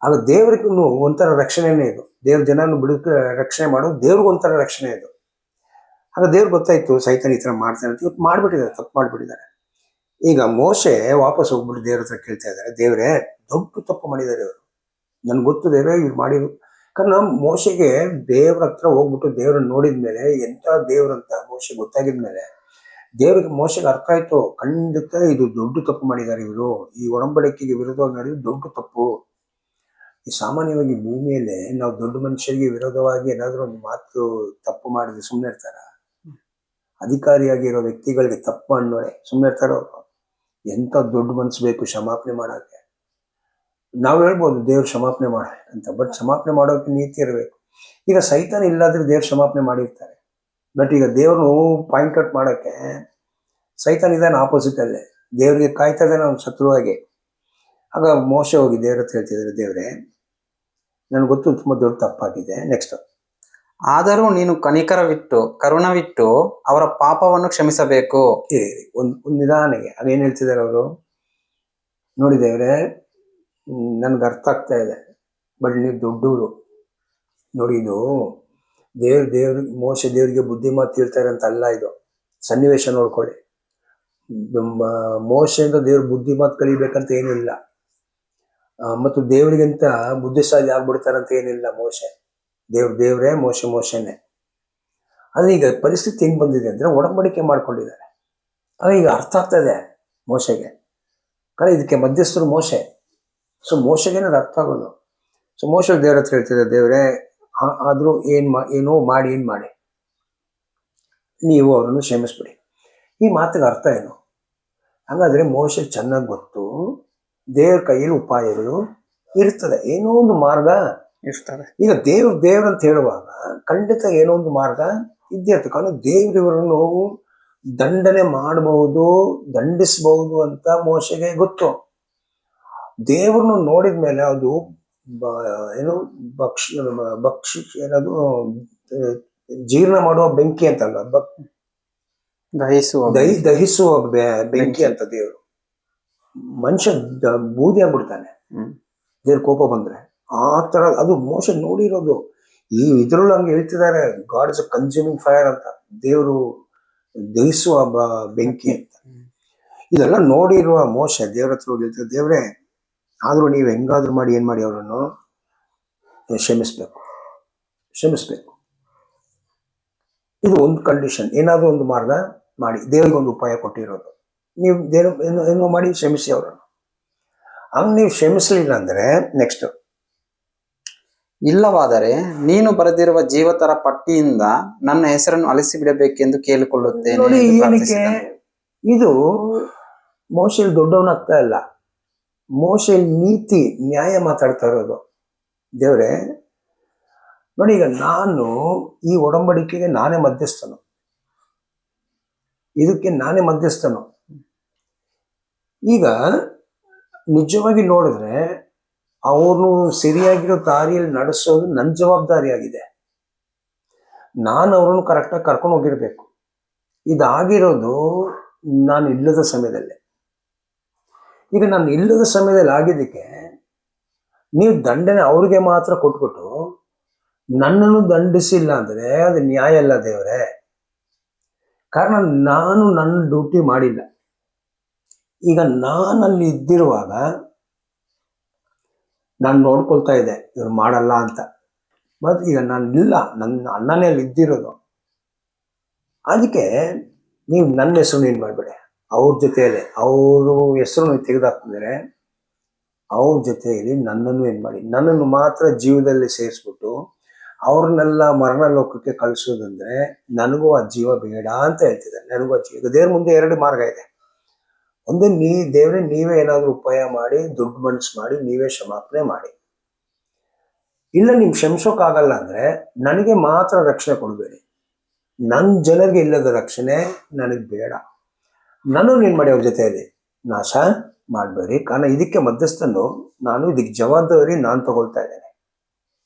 ಆಗ ದೇವ್ರಿಗೂ ಒಂಥರ ರಕ್ಷಣೆನೇ ಇದು. ದೇವ್ರ ಜನನು ರಕ್ಷಣೆ ಮಾಡೋದು ದೇವ್ರಿಗೂ ಒಂಥರ ರಕ್ಷಣೆ ಇದು. ಆಗ ದೇವ್ರು ಗೊತ್ತಾಯ್ತು ಸೈತಾನ್ ಈ ತರ ಮಾಡ್ತಾನೆ ಅಂತ. ಇವತ್ತು ಮಾಡ್ಬಿಟ್ಟಿದ್ದಾರೆ, ತಪ್ಪು ಮಾಡ್ಬಿಟ್ಟಿದ್ದಾರೆ. ಈಗ ಮೋಶೆ ವಾಪಸ್ ಹೋಗ್ಬಿಟ್ಟು ದೇವ್ರ ಹತ್ರ ಕೇಳ್ತಾ ಇದ್ದಾರೆ, ದೇವ್ರೆ ದೊಡ್ಡ ತಪ್ಪು ಮಾಡಿದ್ದಾರೆ ಇವರು, ನನ್ಗೆ ಗೊತ್ತು ದೇವ್ರೆ ಇವ್ರು ಮಾಡಿದ್ರು. ಕಾರಣ ಮೋಶೆಗೆ ದೇವ್ರ ಹತ್ರ ಹೋಗ್ಬಿಟ್ಟು ದೇವ್ರನ್ನ ನೋಡಿದ್ಮೇಲೆ ಎಂತ ದೇವ್ರಂತ ಮೋಶೆ ಗೊತ್ತಾಗಿದ್ಮೇಲೆ ದೇವ್ರಿಗೆ ಮೋಶೆಗೆ ಅರ್ಥ ಆಯ್ತು, ಖಂಡಿತ ಇದು ದೊಡ್ಡ ತಪ್ಪು ಮಾಡಿದ್ದಾರೆ ಇವರು, ಈ ಒಡಂಬಡಿಕೆಗೆ ವಿರುದ್ಧವಾಗಿ ನಡೆದು ದೊಡ್ಡ ತಪ್ಪು. ಈ ಸಾಮಾನ್ಯವಾಗಿ ಭೂಮಿಯಲ್ಲಿ ನಾವು ದೊಡ್ಡ ಮನುಷ್ಯರಿಗೆ ವಿರೋಧವಾಗಿ ಏನಾದ್ರೂ ಒಂದು ಮಾತು ತಪ್ಪು ಮಾಡಿದ್ರೆ ಸುಮ್ಮನೆ ಇರ್ತಾರ? ಅಧಿಕಾರಿಯಾಗಿರೋ ವ್ಯಕ್ತಿಗಳಿಗೆ ತಪ್ಪು ಅನ್ನೋರೆ ಸುಮ್ಮನೆ ಇರ್ತಾರೋ? ಎಂತ ದೊಡ್ಡ ಮನ್ಸು ಬೇಕು ಕ್ಷಮಾಪಣೆ ಮಾಡಕ್ಕೆ. ನಾವು ಹೇಳ್ಬೋದು ದೇವ್ರು ಕ್ಷಮಾಪಣೆ ಅಂತ, ಬಟ್ ಕ್ಷಮಾಪಣೆ ಮಾಡೋಕೆ ನೀತಿ ಇರಬೇಕು. ಈಗ ಸೈತಾನ್ ಇಲ್ಲಾದ್ರೆ ದೇವ್ರು ಕ್ಷಮಾಪಣೆ ಮಾಡಿರ್ತಾರೆ. ಬಟ್ ಈಗ ದೇವ್ರು ಪಾಯಿಂಟ್ ಔಟ್ ಮಾಡಕ್ಕೆ ಸೈತಾನ್ ಇದ್ದಾನೆ ಆಪೋಸಿಟ್ ಅಲ್ಲೇ, ದೇವ್ರಿಗೆ ಕಾಯ್ತಾ ಇದ್ದಾನೆ ಅವ್ನ ಶತ್ರುವಾಗಿ. ಆಗ ಮೋಶೆ ಹೋಗಿ ದೇವ್ರ ಹತ್ರ ಹೇಳ್ತಿದ್ದಾರೆ, ದೇವ್ರೆ ನನಗೆ ಗೊತ್ತು ತುಂಬ ದೊಡ್ಡ ತಪ್ಪಾಗಿದೆ. ನೆಕ್ಸ್ಟ್. ಆದರೂ ನೀನು ಕರುಣವಿಟ್ಟು ಅವರ ಪಾಪವನ್ನು ಕ್ಷಮಿಸಬೇಕು. ಒಂದು ನಿಧಾನಿಗೆ ಅದೇನು ಹೇಳ್ತಿದ್ದಾರೆ ಅವರು, ನೋಡಿ ದೇವ್ರೆ, ನನ್ಗೆ ಅರ್ಥ ಆಗ್ತಾ ಇದೆ, ಬಟ್ ನೀವು ದೊಡ್ಡವರು ನೋಡಿ. ಇದು ದೇವ್ರಿಗೆ ಮೋಶೆ ದೇವರಿಗೆ ಬುದ್ಧಿ ಮಾತು ಹೇಳ್ತಾರೆ ಅಂತ ಅಲ್ಲ, ಇದು ಸನ್ನಿವೇಶ ನೋಡ್ಕೊಳ್ಳಿ. ಮೋಶೆಯಿಂದ ದೇವ್ರ ಬುದ್ಧಿ ಮಾತು ಕಲಿಬೇಕಂತ ಏನಿಲ್ಲ, ಮತ್ತು ದೇವರಿಗಿಂತ ಬುದ್ಧಿಶಾಲಿ ಆಗ್ಬಿಡ್ತಾರಂತ ಏನಿಲ್ಲ. ದೇವ್ರೇ, ಮೋಶೆನೇ. ಆದರೆ ಈಗ ಪರಿಸ್ಥಿತಿ ಹೆಂಗ್ ಬಂದಿದೆ ಅಂದ್ರೆ ಒಡಂಬಡಿಕೆ ಮಾಡ್ಕೊಂಡಿದ್ದಾರೆ. ಆಗ ಈಗ ಅರ್ಥ ಆಗ್ತದೆ ಮೋಶೆಗೆ, कारण ಇದಕ್ಕೆ ಮಧ್ಯಸ್ಥರು ಮೋಶೆ. ಸೊ ಮೋಶೆಗೆ ಅರ್ಥ ಆಗೋದು. ಸೊ ಮೋಶೆ ದೇವ್ರ ಹತ್ರ ಹೇಳ್ತಿದ್ದೆ, ದೇವ್ರೆ ಆದರೂ ಏನೋ ಮಾಡಿ ನೀವು ಅವರನ್ನು ಕ್ಷಮಿಸ್ಬಿಡಿ. ಈ ಮಾತಿಗೆ ಅರ್ಥ ಏನು? ಹಾಗಾದ್ರೆ ಮೋಶೆಗೆ ಚೆನ್ನಾಗಿ ಗೊತ್ತು, ದೇವ್ರ ಕೈಯಲ್ಲಿ ಉಪಾಯಗಳು ಇರ್ತದೆ, ಏನೋ ಒಂದು ಮಾರ್ಗ ಇರ್ತದೆ. ಈಗ ದೇವ್ರ ಅಂತ ಹೇಳುವಾಗ ಖಂಡಿತ ಏನೋ ಒಂದು ಮಾರ್ಗ ಇದ್ದೇ ಇರ್ತದೆ. ಕಾರಣ ದೇವ್ರಿವರನ್ನು ದಂಡನೆ ಮಾಡಬಹುದು, ದಂಡಿಸಬಹುದು ಅಂತ ಮೋಶೆಗೆ ಗೊತ್ತು. ದೇವ್ರನ್ನು ನೋಡಿದ ಮೇಲೆ ಅದು ಏನು ಏನದು ಜೀರ್ಣ ಮಾಡುವ ಬೆಂಕಿ ಅಂತಲ್ಲ, ದಹಿಸುವ ಬೆಂಕಿ ಅಂತ ದೇವರು. ಮನುಷ್ಯ ಬೂದಿ ಆಗ್ಬಿಡ್ತಾನೆ ದೇವ್ರ ಕೋಪ ಬಂದ್ರೆ. ಆ ತರ ಅದು ಮೋಶೆ ನೋಡಿರೋದು. ಈ ಇದ್ರಲ್ಲೂ ಹಂಗೆ ಹೇಳ್ತಿದ್ದಾರೆ, god is a consuming fire ಅಂತ, ದೇವರು ದಹಿಸುವ ಬೆಂಕಿ ಅಂತ. ಇದೆಲ್ಲ ನೋಡಿರುವ ಮೋಶೆ ದೇವ್ರ ಹತ್ರ ಹೋಗಿರ್ತಾರೆ, ದೇವ್ರೆ ಆದ್ರೂ ನೀವು ಹೆಂಗಾದ್ರೂ ಮಾಡಿ ಏನ್ ಮಾಡಿ ಅವರನ್ನು ಕ್ಷಮಿಸ್ಬೇಕು. ಇದು ಒಂದು ಕಂಡೀಷನ್, ಏನಾದ್ರೂ ಒಂದು ಮಾರ್ಗ ಮಾಡಿ, ದೇವರಿಗೆ ಒಂದು ಉಪಾಯ ಕೊಟ್ಟಿರೋದು. ನೀವು ಏನೋ ಮಾಡಿ ಕ್ಷಮಿಸಿ ಅವರನ್ನು. ಹಂಗೆ ನೀವು ಕ್ಷಮಿಸ್ಲಿಲ್ಲ ಅಂದ್ರೆ ನೆಕ್ಸ್ಟ್, ಇಲ್ಲವಾದರೆ ನೀನು ಬರೆದಿರುವ ಜೀವತರ ಪಟ್ಟಿಯಿಂದ ನನ್ನ ಹೆಸರನ್ನು ಅಳಿಸಿ ಬಿಡಬೇಕೆಂದು ಕೇಳಿಕೊಳ್ಳುತ್ತೇನೆ. ನೋಡಿ ಏನಕ್ಕೆ ಇದು ಮೋಶೆಯಲ್ಲಿ ದೊಡ್ಡವನಾಗ್ತಾ ಇಲ್ಲ, ಮೋಶೆಯಲ್ಲಿ ನೀತಿ ನ್ಯಾಯ ಮಾತಾಡ್ತಾ ಇರೋದು. ದೇವ್ರೆ ನೋಡಿ, ಈಗ ನಾನು ಈ ಒಡಂಬಡಿಕೆಗೆ ನಾನೇ ಮಧ್ಯಸ್ಥನು, ಇದಕ್ಕೆ ನಾನೇ ಮಧ್ಯಸ್ಥನು. ಈಗ ನಿಜವಾಗಿ ನೋಡಿದ್ರೆ ಅವ್ರನ್ನು ಸರಿಯಾಗಿರೋ ದಾರಿಯಲ್ಲಿ ನಡೆಸೋದು ನನ್ನ ಜವಾಬ್ದಾರಿಯಾಗಿದೆ. ನಾನು ಅವ್ರನ್ನು ಕರೆಕ್ಟಾಗಿ ಕರ್ಕೊಂಡು ಹೋಗಿರ್ಬೇಕು. ಇದಾಗಿರೋದು ನಾನು ಇಲ್ಲದ ಸಮಯದಲ್ಲಿ. ಈಗ ನಾನು ಇಲ್ಲದ ಸಮಯದಲ್ಲಿ ಆಗಿದ್ದಕ್ಕೆ ನೀವು ದಂಡನೆ ಅವ್ರಿಗೆ ಮಾತ್ರ ಕೊಟ್ಬಿಟ್ಟು ನನ್ನನ್ನು ದಂಡಿಸಿಲ್ಲ ಅಂದ್ರೆ ಅದು ನ್ಯಾಯ ಅಲ್ಲ ದೇವರೇ. ಕಾರಣ ನಾನು ನನ್ನ ಡ್ಯೂಟಿ ಮಾಡಿಲ್ಲ. ಈಗ ನಾನಲ್ಲಿ ಇದ್ದಿರುವಾಗ ನಾನು ನೋಡ್ಕೊಳ್ತಾ ಇದ್ದೆ ಇವ್ರು ಮಾಡಲ್ಲ ಅಂತ. ಮತ್ತು ಈಗ ನಾನು ಇಲ್ಲ, ನನ್ನ ಅಣ್ಣನೇ ಅಲ್ಲಿ ಇದ್ದಿರೋದು. ಅದಕ್ಕೆ ನೀವು ನನ್ನ ಹೆಸರು ಏನು ಮಾಡಬೇಡಿ, ಅವ್ರ ಜೊತೆಯಲ್ಲೇ ಅವರು ಹೆಸರು ನೀವು ತೆಗೆದಾಕಿದ್ರೆ ಅವ್ರ ಜೊತೆಯಲ್ಲಿ ನನ್ನನ್ನು ಏನು ಮಾಡಿ, ನನ್ನನ್ನು ಮಾತ್ರ ಜೀವದಲ್ಲಿ ಸೇರಿಸ್ಬಿಟ್ಟು ಅವ್ರನ್ನೆಲ್ಲ ಮರಣ ಲೋಕಕ್ಕೆ ಕಳಿಸೋದಂದ್ರೆ ನನಗೂ ಆ ಜೀವ ಬೇಡ ಅಂತ ಹೇಳ್ತಿದ್ದಾರೆ. ನನಗೂ ಆ ಜೀವ, ದೇವ್ರ ಮುಂದೆ ಎರಡು ಮಾರ್ಗ ಇದೆ. ಒಂದು ದೇವ್ರೆ ನೀವೇ ಏನಾದರೂ ಉಪಾಯ ಮಾಡಿ, ದುಡ್ಡು ಮನಸ್ಸು ಮಾಡಿ ನೀವೇ ಕ್ಷಮಾಪಣೆ ಮಾಡಿ. ಇಲ್ಲ ನೀವು ಕ್ಷಮಿಸೋಕ್ಕಾಗಲ್ಲ ಅಂದ್ರೆ ನನಗೆ ಮಾತ್ರ ರಕ್ಷಣೆ ಕೊಡಬೇಡಿ, ನನ್ನ ಜನರಿಗೆ ಇಲ್ಲದ ರಕ್ಷಣೆ ನನಗೆ ಬೇಡ. ನಾನು ಏನು ಮಾಡಿ ಅವ್ರ ಜೊತೆಯಲ್ಲಿ ನಾಶ ಮಾಡಬೇಡಿ. ಕಾರಣ ಇದಕ್ಕೆ ಮಧ್ಯಸ್ಥನು ನಾನು, ಇದಕ್ಕೆ ಜವಾಬ್ದಾರಿ ನಾನು ತಗೊಳ್ತಾ ಇದ್ದೇನೆ.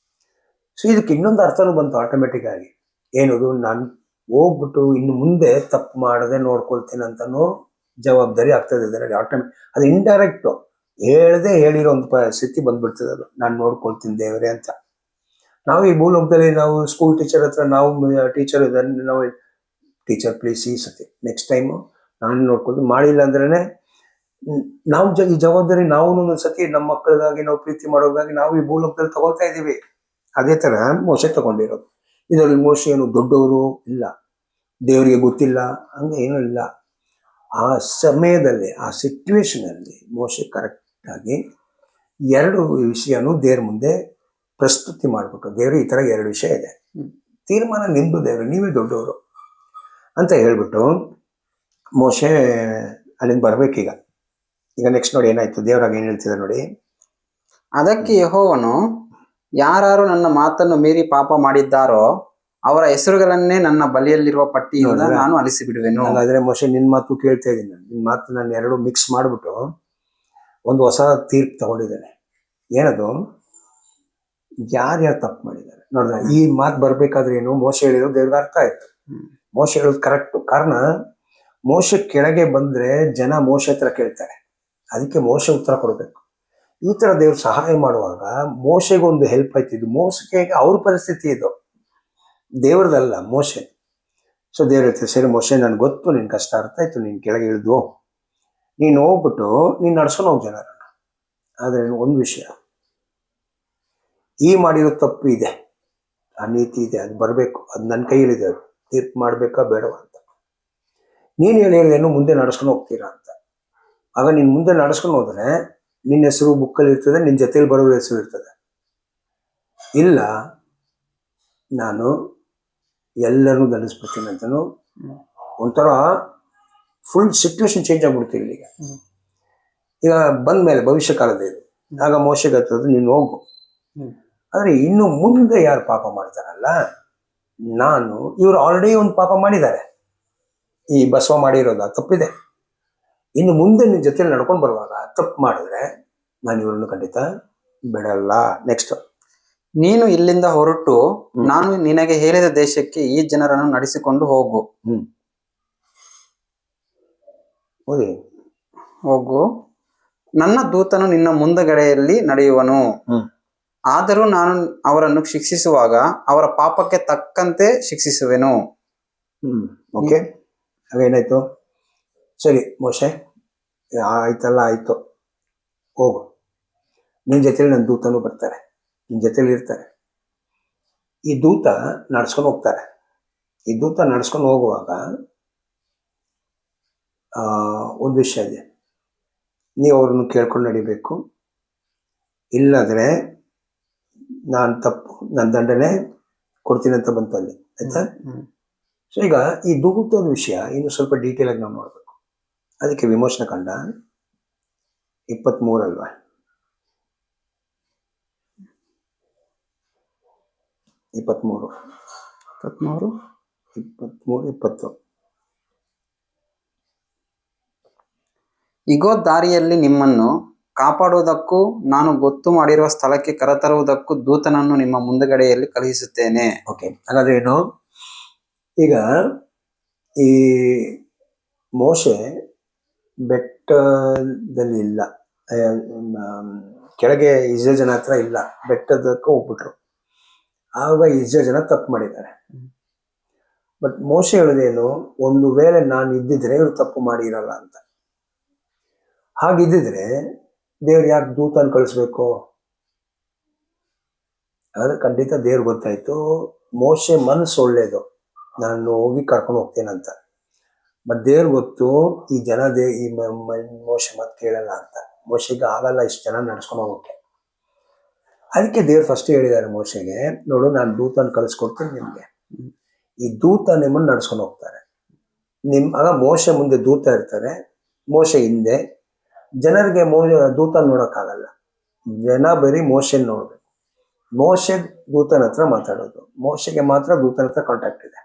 ಸೊ ಇದಕ್ಕೆ ಇನ್ನೊಂದು ಅರ್ಥನೂ ಬಂತು ಆಟೋಮೆಟಿಕ್ ಆಗಿ. ಏನದು, ನಾನು ಹೋಗ್ಬಿಟ್ಟು ಇನ್ನು ಮುಂದೆ ತಪ್ಪು ಮಾಡದೆ ನೋಡ್ಕೊಳ್ತೀನಿ ಅಂತನೂ ಜವಾಬ್ದಾರಿ ಆಗ್ತದೆ ಇದರಲ್ಲಿ ಆಟೋಮೆಟಿಕ್. ಅದು ಇಂಡೈರೆಕ್ಟು ಹೇಳದೆ ಹೇಳಿರೋ ಒಂದು ಸ್ಥಿತಿ ಬಂದ್ಬಿಡ್ತದೆ. ಅದು ನಾನು ನೋಡ್ಕೊಳ್ತೀನಿ ದೇವರೇ ಅಂತ. ನಾವು ಈ ಭೂಲೋಕದಲ್ಲಿ ನಾವು ಸ್ಕೂಲ್ ಟೀಚರ್ ಹತ್ರ ನಾವು ಟೀಚರ್ ನಾವು ಟೀಚರ್ ಪ್ಲೀಸ್ ಈ ಸತಿ ನೆಕ್ಸ್ಟ್ ಟೈಮು ನಾನು ನೋಡ್ಕೊಳ್ತೀನಿ, ಮಾಡಿಲ್ಲ ಅಂದ್ರೆ ನಾವು ಈ ಜವಾಬ್ದಾರಿ ನಾವು ಒಂದೊಂದು ಸತಿ ನಮ್ಮ ಮಕ್ಕಳಿಗಾಗಿ ನಾವು ಪ್ರೀತಿ ಮಾಡೋದಾಗಿ ನಾವು ಈ ಭೂಲೋಕದಲ್ಲಿ ತಗೊಳ್ತಾ ಇದ್ದೀವಿ. ಅದೇ ಥರ ಮೋಶೆ ತಗೊಂಡಿರೋದು. ಇದರಲ್ಲಿ ಮೋಶೆ ಏನು ದೊಡ್ಡವರು ಇಲ್ಲ, ದೇವರಿಗೆ ಗೊತ್ತಿಲ್ಲ ಹಂಗೆ ಏನೂ ಇಲ್ಲ. ಆ ಸಮಯದಲ್ಲಿ ಆ ಸಿಚುವೇಶನಲ್ಲಿ ಮೋಶೆ ಕರೆಕ್ಟಾಗಿ ಎರಡು ವಿಷಯನೂ ದೇವ್ರ ಮುಂದೆ ಪ್ರಸ್ತುತಿ ಮಾಡಿಬಿಟ್ಟು, ದೇವ್ರಿಗೆ ಈ ಥರ ಎರಡು ವಿಷಯ ಇದೆ, ತೀರ್ಮಾನ ನಿಂದು ದೇವ್ರೆ, ನೀವೇ ದೊಡ್ಡವರು ಅಂತ ಹೇಳ್ಬಿಟ್ಟು ಮೋಶೆ ಅಲ್ಲಿಂದ ಬರ್ಬೇಕೀಗ. ಈಗ ನೆಕ್ಸ್ಟ್ ನೋಡಿ ಏನಾಯ್ತು, ದೇವರಾಗ ಏನು ಹೇಳ್ತಿದ್ದಾರೆ ನೋಡಿ. ಅದಕ್ಕೆ ಯೆಹೋವನು, ಯಾರು ನನ್ನ ಮಾತನ್ನು ಮೀರಿ ಪಾಪ ಮಾಡಿದ್ದಾರೋ ಅವರ ಹೆಸರುಗಳನ್ನೇ ನನ್ನ ಬಳಿಯಲ್ಲಿರುವ ಪಟ್ಟಿಯಿಂದ ನಾನು ಅಳಿಸಿ ಬಿಡುವೆನು. ಹಾಗಾದ್ರೆ ಮೋಶೆ ನಿನ್ನ ಮಾತು ಕೇಳ್ತಾ ಇದ್ದೀನಿ, ನಿನ್ನ ಮಾತು ನಾನು ಎರಡು ಮಿಕ್ಸ್ ಮಾಡಿಬಿಟ್ಟು ಒಂದು ಹೊಸ ತೀರ್ಪು ತಗೊಂಡಿದ್ದೇನೆ. ಏನದು, ಯಾರ್ಯಾರು ತಪ್ಪು ಮಾಡಿದ್ದಾರೆ ನೋಡಿದ್ರೆ ಈ ಮಾತು ಬರ್ಬೇಕಾದ್ರೆ ಏನು ಮೋಶ ಹೇಳಿರೋ ದೇವ್ರಿಗೆ ಅರ್ಥ ಆಯ್ತು. ಮೋಶ ಹೇಳೋದು ಕರೆಕ್ಟು. ಕಾರಣ ಮೋಶ ಕೆಳಗೆ ಬಂದ್ರೆ ಜನ ಮೋಶ ಹತ್ರ ಕೇಳ್ತಾರೆ, ಅದಕ್ಕೆ ಮೋಶ ಉತ್ತರ ಕೊಡಬೇಕು. ಈ ತರ ದೇವ್ರು ಸಹಾಯ ಮಾಡುವಾಗ ಮೋಶೆಗೊಂದು ಹೆಲ್ಪ್ ಆಯ್ತಿದ್ದು. ಮೋಸಕ್ಕೆ ಅವ್ರ ಪರಿಸ್ಥಿತಿ ಇದು, ದೇವ್ರದಲ್ಲ, ಮೋಶೆ. ಸೊ ದೇವ್ರ ಹೇಳ್ತಾರೆ, ಸರಿ ಮೋಶೆ ನನ್ಗೆ ಗೊತ್ತು ನಿನ್ ಕಷ್ಟ ಅರ್ಥ ಆಯ್ತು, ನೀನ್ ಕೆಳಗೆ ಇಳಿದು ನೀನು ಹೋಗ್ಬಿಟ್ಟು ನೀನ್ ನಡ್ಸ್ಕೊಂಡು ಹೋಗ್ ಜನರನ್ನ. ಆದ್ರೆ ಒಂದು ವಿಷಯ, ಈ ಮಾಡಿರೋ ತಪ್ಪು ಇದೆ, ಆ ನೀತಿ ಇದೆ, ಅದು ಬರಬೇಕು, ಅದು ನನ್ನ ಕೈಯಲ್ಲಿದೆ, ಅದು ತೀರ್ಪು ಮಾಡ್ಬೇಕಾ ಬೇಡವಾ ಅಂತ. ನೀನು ಹೇಳಿದೇನು ಮುಂದೆ ನಡ್ಸ್ಕೊಂಡು ಹೋಗ್ತೀರಾ ಅಂತ. ಆಗ ನೀನು ಮುಂದೆ ನಡ್ಸ್ಕೊಂಡು ಹೋದ್ರೆ ನಿನ್ನ ಹೆಸರು ಬುಕ್ಕಲ್ಲಿ ಇರ್ತದೆ, ನಿನ್ನ ಜೊತೆಲಿ ಬರೋರ ಹೆಸರು ಇರ್ತದೆ. ಇಲ್ಲ ನಾನು ಎಲ್ಲರನ್ನೂ ದಂಡಿಸ್ಬಿಡ್ತೀನಿ ಅಂತನೂ ಒಂಥರ ಫುಲ್ ಸಿಚುವೇಶನ್ ಚೇಂಜ್ ಆಗ್ಬಿಡ್ತೀವಿ ಇಲ್ಲಿಗೆ. ಈಗ ಬಂದ್ಮೇಲೆ ಭವಿಷ್ಯ ಕಾಲದ ಇದು, ಆಗ ಮೋಶೆಗೆ ಹತ್ತದು ನೀನು ಹೋಗು. ಆದ್ರೆ ಇನ್ನು ಮುಂದೆ ಯಾರು ಪಾಪ ಮಾಡ್ತಾರಲ್ಲ, ಇವರು ಆಲ್ರೆಡಿ ಒಂದು ಪಾಪ ಮಾಡಿದ್ದಾರೆ, ಈ ಬಸವ ಮಾಡಿರೋದು ತಪ್ಪಿದೆ. ಇನ್ನು ಮುಂದೆ ನಿನ್ನ ಜೊತೆಲಿ ನಡ್ಕೊಂಡು ಬರುವಾಗ ತಪ್ಪು ಮಾಡಿದ್ರೆ ನಾನು ಇವ್ರನ್ನು ಖಂಡಿತ ಬಿಡಲ್ಲ. ನೆಕ್ಸ್ಟ್, ನೀನು ಇಲ್ಲಿಂದ ಹೊರಟು ನಾನು ನಿನಗೆ ಹೇಳಿದ ದೇಶಕ್ಕೆ ಈ ಜನರನ್ನು ನಡೆಸಿಕೊಂಡು ಹೋಗು. ಓದಿ. ಹೋಗು, ನನ್ನ ದೂತನು ನಿನ್ನ ಮುಂದಗಡೆಯಲ್ಲಿ ನಡೆಯುವನು. ಆದರೂ ನಾನು ಅವರನ್ನು ಶಿಕ್ಷಿಸುವಾಗ ಅವರ ಪಾಪಕ್ಕೆ ತಕ್ಕಂತೆ ಶಿಕ್ಷಿಸುವೆನು. ಓಕೆ, ಹಾಗೇನಾಯ್ತು? ಸರಿ ಮೋಶೆ, ಆಯ್ತಲ್ಲ, ಆಯ್ತು, ಹೋಗು. ನಿನ್ನ ಜೊತೆಲಿ ನನ್ನ ದೂತನೂ ಬರ್ತಾರೆ, ನಿನ್ನ ಜೊತೆಲಿ ಇರ್ತಾರೆ. ಈ ದೂತ ನಡ್ಸ್ಕೊಂಡು ಹೋಗ್ತಾರೆ. ಈ ದೂತ ನಡ್ಸ್ಕೊಂಡು ಹೋಗುವಾಗ ಒಂದು ವಿಷಯ ಇದೆ, ನೀವು ಅವ್ರನ್ನು ಕೇಳ್ಕೊಂಡು ನಡಿಬೇಕು. ಇಲ್ಲಾಂದ್ರೆ ನಾನು ತಪ್ಪು, ನನ್ನ ದಂಡನೆ ಕೊಡ್ತೀನಿ ಅಂತ ಬಂತು ಅಲ್ಲಿ, ಆಯ್ತಾ? ಸೊ ಈಗ ಈ ದೂತದ ವಿಷಯ ಇನ್ನು ಸ್ವಲ್ಪ ಡೀಟೇಲ್ ಆಗಿ ನಾವು ನೋಡ್ಬೇಕು. ಅದಕ್ಕೆ ವಿಮೋಚನ ಕಂಡ 23 ಅಲ್ವಾ, 23 20. ಇಗೋ, ದಾರಿಯಲ್ಲಿ ನಿಮ್ಮನ್ನು ಕಾಪಾಡುವುದಕ್ಕೂ ನಾನು ಗೊತ್ತು ಮಾಡಿರುವ ಸ್ಥಳಕ್ಕೆ ಕರೆತರುವುದಕ್ಕೂ ದೂತನನ್ನು ನಿಮ್ಮ ಮುಂದಗಡೆಯಲ್ಲಿ ಕಳುಹಿಸುತ್ತೇನೆ. ಓಕೆ, ಹಾಗಾದ್ರೆ ಏನು? ಈಗ ಈ ಮೋಶೆ ಬೆಟ್ಟದಲ್ಲಿ ಇಲ್ಲ, ಕೆಳಗೆ ಇಸ್ರೇಲ್ ಜನ ಹತ್ರ ಇಲ್ಲ, ಬೆಟ್ಟದಕ್ಕೆ ಹೋಗ್ಬಿಟ್ರು. ಆವಾಗ ಇಸ್ರೇಲ್ ಜನ ತಪ್ಪು ಮಾಡಿದ್ದಾರೆ. ಬಟ್ ಮೋಶೆ ಹೇಳೋದೇನು, ಒಂದು ವೇಳೆ ನಾನು ಇದ್ದಿದ್ರೆ ಇವ್ರು ತಪ್ಪು ಮಾಡಿರಲ್ಲ ಅಂತ. ಹಾಗಿದ್ದಿದ್ರೆ ದೇವ್ರು ಯಾಕೆ ದೂತನ ಕಳಿಸ್ಬೇಕು? ಹಾಗಾದ್ರೆ ಖಂಡಿತ ದೇವ್ರು ಗೊತ್ತಾಯ್ತು, ಮೋಶೆ ಮನಸ್ಸು ಒಳ್ಳೇದು, ನಾನು ಹೋಗಿ ಕರ್ಕೊಂಡು ಹೋಗ್ತೇನಂತ. ಬಟ್ ದೇವ್ರು ಗೊತ್ತು ಈ ಜನ ಈ ಮೋಶೆ ಮಾತು ಕೇಳಲ್ಲ ಅಂತ. ಮೋಶೆಗೆ ಆಗಲ್ಲ ಇಷ್ಟು ಜನ ನಡ್ಸ್ಕೊಂಡು ಹೋಗೋಕೆ. ಅದಕ್ಕೆ ದೇವ್ರು ಫಸ್ಟ್ ಹೇಳಿದ್ದಾರೆ ಮೋಶೆಗೆ, ನೋಡು ನಾನು ದೂತನ ಕಳಿಸ್ಕೊಡ್ತೀನಿ ನಿಮ್ಗೆ, ಈ ದೂತ ನಿಮ್ಮನ್ನು ನಡ್ಸ್ಕೊಂಡು ಹೋಗ್ತಾರೆ. ಆಗ ಮೋಶೆ ಮುಂದೆ ದೂತ ಇರ್ತಾರೆ, ಮೋಶೆ ಹಿಂದೆ. ಜನರಿಗೆ ದೂತ ನೋಡೋಕ್ಕಾಗಲ್ಲ, ಜನ ಬರೀ ಮೋಶೆನ ನೋಡ್ಬೇಕು. ಮೋಶೆ ದೂತನ ಹತ್ರ ಮಾತಾಡೋದು, ಮೋಶೆಗೆ ಮಾತ್ರ ದೂತನ ಹತ್ರ ಕಾಂಟ್ಯಾಕ್ಟ್ ಇದೆ.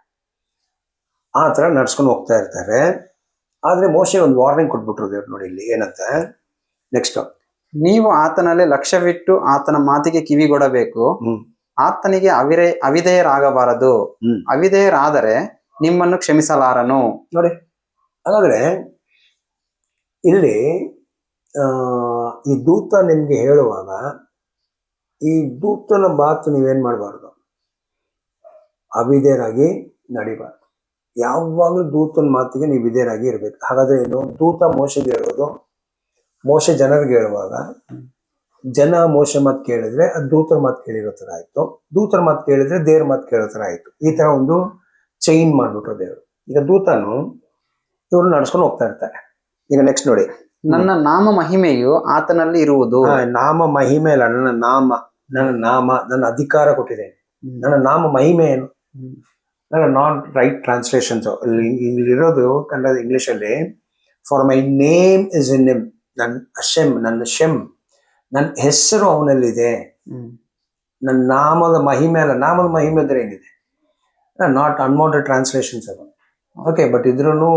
ಆ ಥರ ನಡ್ಸ್ಕೊಂಡು ಹೋಗ್ತಾ ಇರ್ತಾರೆ. ಆದ್ರೆ ಮೋಶೆ ಒಂದು ವಾರ್ನಿಂಗ್ ಕೊಟ್ಬಿಟ್ರು ದೇವ್ರು, ನೋಡಿ ಇಲ್ಲಿ ಏನಂತ. ನೆಕ್ಸ್ಟ್, ನೀವು ಆತನಲ್ಲಿ ಲಕ್ಷ್ಯವಿಟ್ಟು ಆತನ ಮಾತಿಗೆ ಕಿವಿಗೊಡಬೇಕು. ಆತನಿಗೆ ಅವಿಧೇಯರಾಗಬಾರದು. ಅವಿಧೇಯರಾದರೆ ನಿಮ್ಮನ್ನು ಕ್ಷಮಿಸಲಾರನು. ನೋಡಿ, ಹಾಗಾದ್ರೆ ಇಲ್ಲಿ ಈ ದೂತ ನಿಮ್ಗೆ ಹೇಳುವಾಗ ಈ ದೂತನ ಮಾತು ನೀವೇನ್ ಮಾಡಬಾರ್ದು, ಅವಿಧೇಯರಾಗಿ ನಡಿಬಾರ್ದು. ಯಾವಾಗಲೂ ದೂತನ ಮಾತಿಗೆ ನೀವು ವಿಧೇಯರಾಗಿ ಇರ್ಬೇಕು. ಹಾಗಾದ್ರೆ ಏನು? ದೂತ ಮೋಶೆಗೆ ಹೇಳೋದು, ಮೋಶೆ ಜನರಿಗೆ ಹೇಳುವಾಗ ಜನ ಮೋಶೆ ಮಾತು ಕೇಳಿದ್ರೆ ಅದು ದೂತರ ಮಾತು ಕೇಳಿರೋ ತರ ಆಯ್ತು, ದೂತರ ಮಾತು ಕೇಳಿದ್ರೆ ದೇವ್ರ ಮಾತು ಕೇಳೋ ತರ ಆಯ್ತು. ಈ ತರ ಒಂದು ಚೈನ್ ಮಾಡ್ಬಿಟ್ರು ದೇವರು. ಈಗ ದೂತನು ಇವ್ರು ನಡ್ಸ್ಕೊಂಡು ಹೋಗ್ತಾ ಇರ್ತಾರೆ. ಈಗ ನೆಕ್ಸ್ಟ್ ನೋಡಿ, ನನ್ನ ನಾಮ ಮಹಿಮೆಯು ಆತನಲ್ಲಿ ಇರುವುದು. ನಾಮ ಮಹಿಮೆ ಅಲ್ಲ, ನನ್ನ ಅಧಿಕಾರ ಕೊಟ್ಟಿದ್ದೇನೆ. ನನ್ನ ನಾಮ ಮಹಿಮೆ ಏನು? ನನ್ನ ನಾಟ್ ರೈಟ್ ಟ್ರಾನ್ಸ್ಲೇಷನ್ಸ್ ಇಲ್ಲಿರೋದು ಕನ್ನಡ ಇಂಗ್ಲಿಷಲ್ಲಿ. For my name is in him. ನನ್ನ ಹೆಸರು ಅವನಲ್ಲಿದೆ. ನನ್ನ ನಾಮದ ಮಹಿಮೆ ಅಲ್ಲ. ನಾಮದ ಮಹಿಮೆ ಅಂದ್ರೆ ಏನಿದೆ? ನಾಟ್ ಅನ್ವಾಂಟೆಡ್ ಟ್ರಾನ್ಸ್ಲೇಷನ್ಸ್ ಅದು. ಓಕೆ, ಬಟ್ ಇದ್ರೂ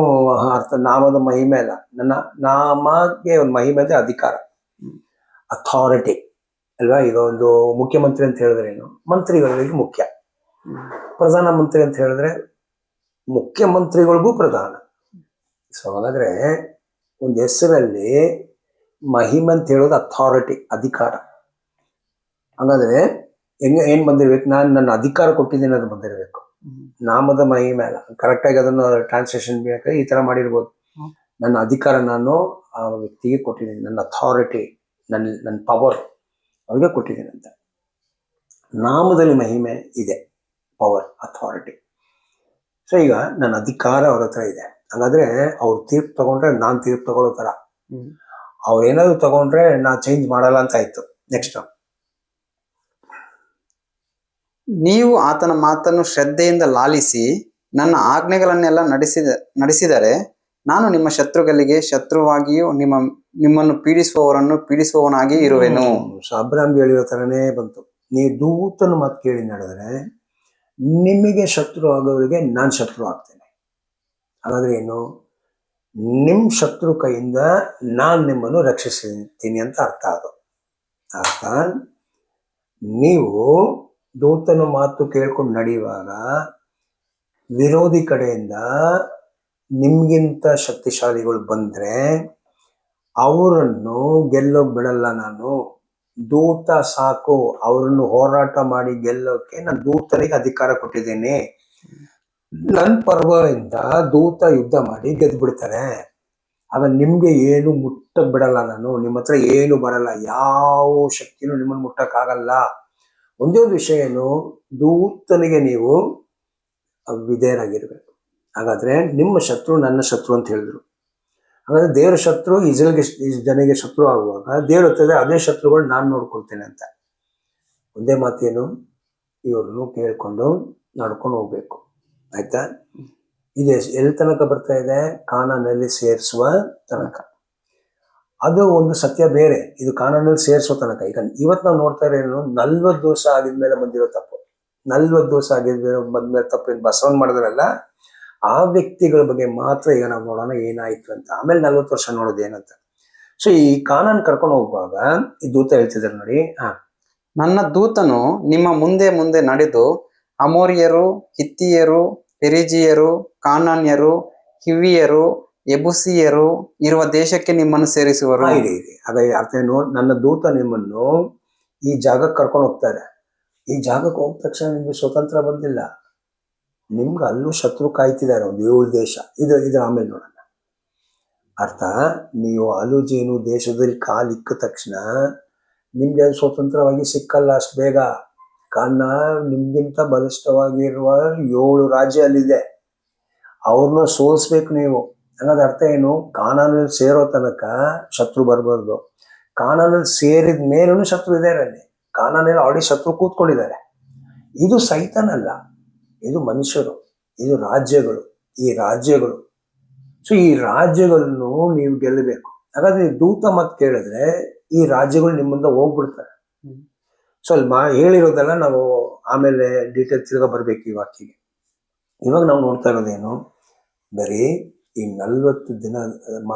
ಅರ್ಥ ನಾಮದ ಮಹಿಮೆ ಅಲ್ಲ. ನನ್ನ ನಾಮಗೆ ಒಂದು ಮಹಿಮೆ ಅಂದ್ರೆ ಅಧಿಕಾರ, ಅಥಾರಿಟಿ. ಅಲ್ವಾ? ಈಗ ಒಂದು ಮುಖ್ಯಮಂತ್ರಿ ಅಂತ ಹೇಳಿದ್ರೆ ಏನು, ಮಂತ್ರಿಗಳಿಗೆ ಮುಖ್ಯ. ಪ್ರಧಾನಮಂತ್ರಿ ಅಂತ ಹೇಳಿದ್ರೆ ಮುಖ್ಯಮಂತ್ರಿಗಳಿಗೂ ಪ್ರಧಾನ. ಸೊ ಹಾಗಾದ್ರೆ ಒಂದು ಹೆಸರಲ್ಲಿ ಮಹಿಮೆ ಅಂತ ಹೇಳೋದು ಅಥಾರಿಟಿ, ಅಧಿಕಾರ. ಹಾಗಾದ್ರೆ ಏನ್ ಬಂದಿರ್ಬೇಕು? ನಾನು ನನ್ನ ಅಧಿಕಾರ ಕೊಟ್ಟಿದ್ದೀನಿ ಅದು ಬಂದಿರಬೇಕು. ನಾಮದ ಮಹಿಮೆ ಅಲ್ಲ. ಕರೆಕ್ಟಾಗಿ ಅದನ್ನು ಟ್ರಾನ್ಸ್ಲೇಷನ್ ಬೇಕಾದ್ರೆ ಈ ತರ ಮಾಡಿರ್ಬೋದು. ನನ್ನ ಅಧಿಕಾರ ನಾನು ಆ ವ್ಯಕ್ತಿಗೆ ಕೊಟ್ಟಿದ್ದೀನಿ, ನನ್ನ ಅಥಾರಿಟಿ, ನನ್ನ ಪವರ್ ಅವ್ರಿಗೆ ಕೊಟ್ಟಿದ್ದೀನಿ ಅಂತ. ನಾಮದಲ್ಲಿ ಮಹಿಮೆ ಇದೆ, ಪವರ್, ಅಥಾರಿಟಿ. ಸೊ ಈಗ ನನ್ನ ಅಧಿಕಾರ ಅವ್ರ ಹತ್ರ ಇದೆ. ಹಾಗಾದ್ರೆ ಅವ್ರು ತೀರ್ಪು ತಗೊಂಡ್ರೆ ನಾನು ತೀರ್ಪು ತಗೊಳ್ಳೋ ತರ, ಅವ್ರು ಏನಾದ್ರು ತಗೊಂಡ್ರೆ ನಾನು ಚೇಂಜ್ ಮಾಡಲ್ಲ ಅಂತ ಆಯ್ತು. ನೆಕ್ಸ್ಟ್, ನೀವು ಆತನ ಮಾತನ್ನು ಶ್ರದ್ಧೆಯಿಂದ ಲಾಲಿಸಿ ನನ್ನ ಆಜ್ಞೆಗಳನ್ನೆಲ್ಲ ನಡೆಸಿದರೆ ನಾನು ನಿಮ್ಮ ಶತ್ರುಗಳಿಗೆ ಶತ್ರುವಾಗಿಯೂ ನಿಮ್ಮನ್ನು ಪೀಡಿಸುವವರನ್ನು ಪೀಡಿಸುವವನಾಗಿ ಇರುವೆನು. ಅಬ್ರಾಮ್ಗೆ ಹೇಳಿರೋ ತರನೇ ಬಂತು. ನೀವು ದೂತನ ಮಾತು ಕೇಳಿ ನಡೆದ್ರೆ ನಿಮಗೆ ಶತ್ರು ಆಗೋರಿಗೆ ನಾನು ಶತ್ರು ಆಗ್ತೇನೆ. ಹಾಗಾದ್ರೆ ಏನು? ನಿಮ್ಮ ಶತ್ರು ಕೈಯಿಂದ ನಾನು ನಿಮ್ಮನ್ನು ರಕ್ಷಿಸ್ತೀನಿ ಅಂತ ಅರ್ಥ. ಅದು ಅರ್ಥ. ನೀವು ದೂತನ ಮಾತು ಕೇಳ್ಕೊಂಡು ನಡೆಯುವಾಗ ವಿರೋಧಿ ಕಡೆಯಿಂದ ನಿಮ್ಗಿಂತ ಶಕ್ತಿಶಾಲಿಗಳು ಬಂದ್ರೆ ಅವರನ್ನು ಗೆಲ್ಲೋಕ್ ಬಿಡಲ್ಲ ನಾನು. ದೂತ ಸಾಕು, ಅವರನ್ನು ಹೋರಾಟ ಮಾಡಿ ಗೆಲ್ಲೋಕೆ ನಾನು ದೂತನಿಗೆ ಅಧಿಕಾರ ಕೊಟ್ಟಿದ್ದೇನೆ. ನನ್ನ ಪರ್ವದಿಂದ ದೂತ ಯುದ್ಧ ಮಾಡಿ ಗೆದ್ದು ಬಿಡ್ತಾರೆ. ಆಗ ನಿಮ್ಗೆ ಏನು ಮುಟ್ಟಕ್ ಬಿಡಲ್ಲ ನಾನು. ನಿಮ್ಮ ಹತ್ರ ಏನು ಬರಲ್ಲ, ಯಾವ ಶಕ್ತಿನೂ ನಿಮ್ಮನ್ನು ಮುಟ್ಟಕ್ಕಾಗಲ್ಲ. ಒಂದೇ ಒಂದು ವಿಷಯ ಏನು, ದೂತನಿಗೆ ನೀವು ವಿಧೇಯರಾಗಿರ್ಬೇಕು. ಹಾಗಾದ್ರೆ ನಿಮ್ಮ ಶತ್ರು ನನ್ನ ಶತ್ರು ಅಂತ ಹೇಳಿದ್ರು. ಹಾಗಾದ್ರೆ ದೇವರ ಶತ್ರು ಜನಗೆ ಶತ್ರು ಆಗುವಾಗ ದೇವ್ರ ಹತ್ತಿದ್ರೆ ಅದೇ ಶತ್ರುಗಳು ನಾನು ನೋಡ್ಕೊಳ್ತೇನೆ ಅಂತ. ಒಂದೇ ಮಾತೇನು, ಇವ್ರನ್ನು ಕೇಳ್ಕೊಂಡು ನಡ್ಕೊಂಡು ಹೋಗ್ಬೇಕು. ಆಯ್ತಾ? ಇದು ಎಲ್ಲಿ ತನಕ ಬರ್ತಾ ಇದೆ? ಕಾನಾನಲ್ಲಿ ಸೇರಿಸುವ ತನಕ. ಅದು ಒಂದು ಸತ್ಯ ಬೇರೆ, ಇದು ಕಾನಾನಲ್ಲಿ ಸೇರಿಸೋ ತನಕ. ಈಗ ಇವತ್ತು ನಾವು ನೋಡ್ತಾ ಇರೋ 40 ದಿವಸ ಆಗಿದ್ಮೇಲೆ ಬಂದಿರೋ ತಪ್ಪು. 40 ದಿವಸ ಬಂದ್ಮೇಲೆ ತಪ್ಪು ಏನು ಬಸವನ್ ಮಾಡಿದ್ರಲ್ಲ, ಆ ವ್ಯಕ್ತಿಗಳ ಬಗ್ಗೆ ಮಾತ್ರ ಈಗ ನಾವು ನೋಡೋಣ ಏನಾಯ್ತು ಅಂತ. ಆಮೇಲೆ 40 ವರ್ಷ ನೋಡೋದು ಏನಂತ. ಸೊ ಈ ಕಾನಾನ್ ಕರ್ಕೊಂಡು ಹೋಗುವಾಗ ಈ ದೂತ ಹೇಳ್ತಿದ್ದಾರೆ ನೋಡಿ, ನನ್ನ ದೂತನು ನಿಮ್ಮ ಮುಂದೆ ಮುಂದೆ ನಡೆದು ಅಮೋರಿಯರು, ಹಿತ್ತಿಯರು, ಪೆರಿಜಿಯರು, ಕಾನಾನ್ಯರು, ಹಿವಿಯರು, ಯಬುಸಿಯರು ಇರುವ ದೇಶಕ್ಕೆ ನಿಮ್ಮನ್ನು ಸೇರಿಸುವರು. ಹಾಗೆ ಅರ್ಥ ಏನು? ನನ್ನ ದೂತ ನಿಮ್ಮನ್ನು ಈ ಜಾಗಕ್ಕೆ ಕರ್ಕೊಂಡು ಹೋಗ್ತಾರೆ. ಈ ಜಾಗಕ್ಕೆ ಹೋದ ತಕ್ಷಣ ನಿಮ್ಗೆ ಸ್ವತಂತ್ರ ಬಂದಿಲ್ಲ, ನಿಮ್ಗೆ ಅಲ್ಲೂ ಶತ್ರು ಕಾಯ್ತಿದ್ದಾರೆ, ಒಂದು 7 ದೇಶ. ಇದ್ರ ಆಮೇಲೆ ನೋಡೋಣ. ಅರ್ಥ, ನೀವು ಅಲುಜೇನು ದೇಶದಲ್ಲಿ ಕಾಲಿಕ್ಕ ತಕ್ಷಣ ನಿಮ್ಗೆ ಅದು ಸ್ವತಂತ್ರವಾಗಿ ಸಿಕ್ಕಲ್ಲ ಅಷ್ಟು ಬೇಗ. ಕಾರಣ ನಿಮ್ಗಿಂತ ಬಲಿಷ್ಠವಾಗಿರುವ 7 ರಾಜ್ಯ ಅಲ್ಲಿದೆ, ಅವ್ರನ್ನ ಸೋಲಿಸ್ಬೇಕು ನೀವು. ಹಾಗಾದ್ರೆ ಅರ್ಥ ಏನು? ಕಾನಾನಲ್ಲಿ ಸೇರೋ ತನಕ ಶತ್ರು ಬರಬಾರ್ದು. ಕಾನಾನಲ್ಲಿ ಸೇರಿದ ಮೇಲೂ ಶತ್ರು ಇದ್ದಾರೆ ಅಲ್ಲಿ. ಕಾನಾನಲ್ಲಿ ಆಲ್ರೆಡಿ ಶತ್ರು ಕೂತ್ಕೊಂಡಿದ್ದಾರೆ. ಇದು ಸೈತಾನಲ್ಲ, ಇದು ಮನುಷ್ಯರು, ಇದು ರಾಜ್ಯಗಳು, ಈ ರಾಜ್ಯಗಳು. ಸೊ ಈ ರಾಜ್ಯಗಳನ್ನು ನೀವು ಗೆಲ್ಲಬೇಕು. ಹಾಗಾದ್ರೆ ದೂತ ಮಾತು ಕೇಳಿದ್ರೆ ಈ ರಾಜ್ಯಗಳು ನಿಮ್ಮಿಂದ ಹೋಗ್ಬಿಡ್ತಾರೆ. ಸೊ ಅಲ್ಲಿ ಹೇಳಿರೋದೆಲ್ಲ ನಾವು ಆಮೇಲೆ ಡೀಟೇಲ್ ತಿರ್ಗಾ ಬರ್ಬೇಕು ಈ ವಾಕ್ಯಗೆ. ಇವಾಗ ನಾವು ನೋಡ್ತಾ ಇರೋದೇನು? ಬರೀ ಈ 40 ದಿನ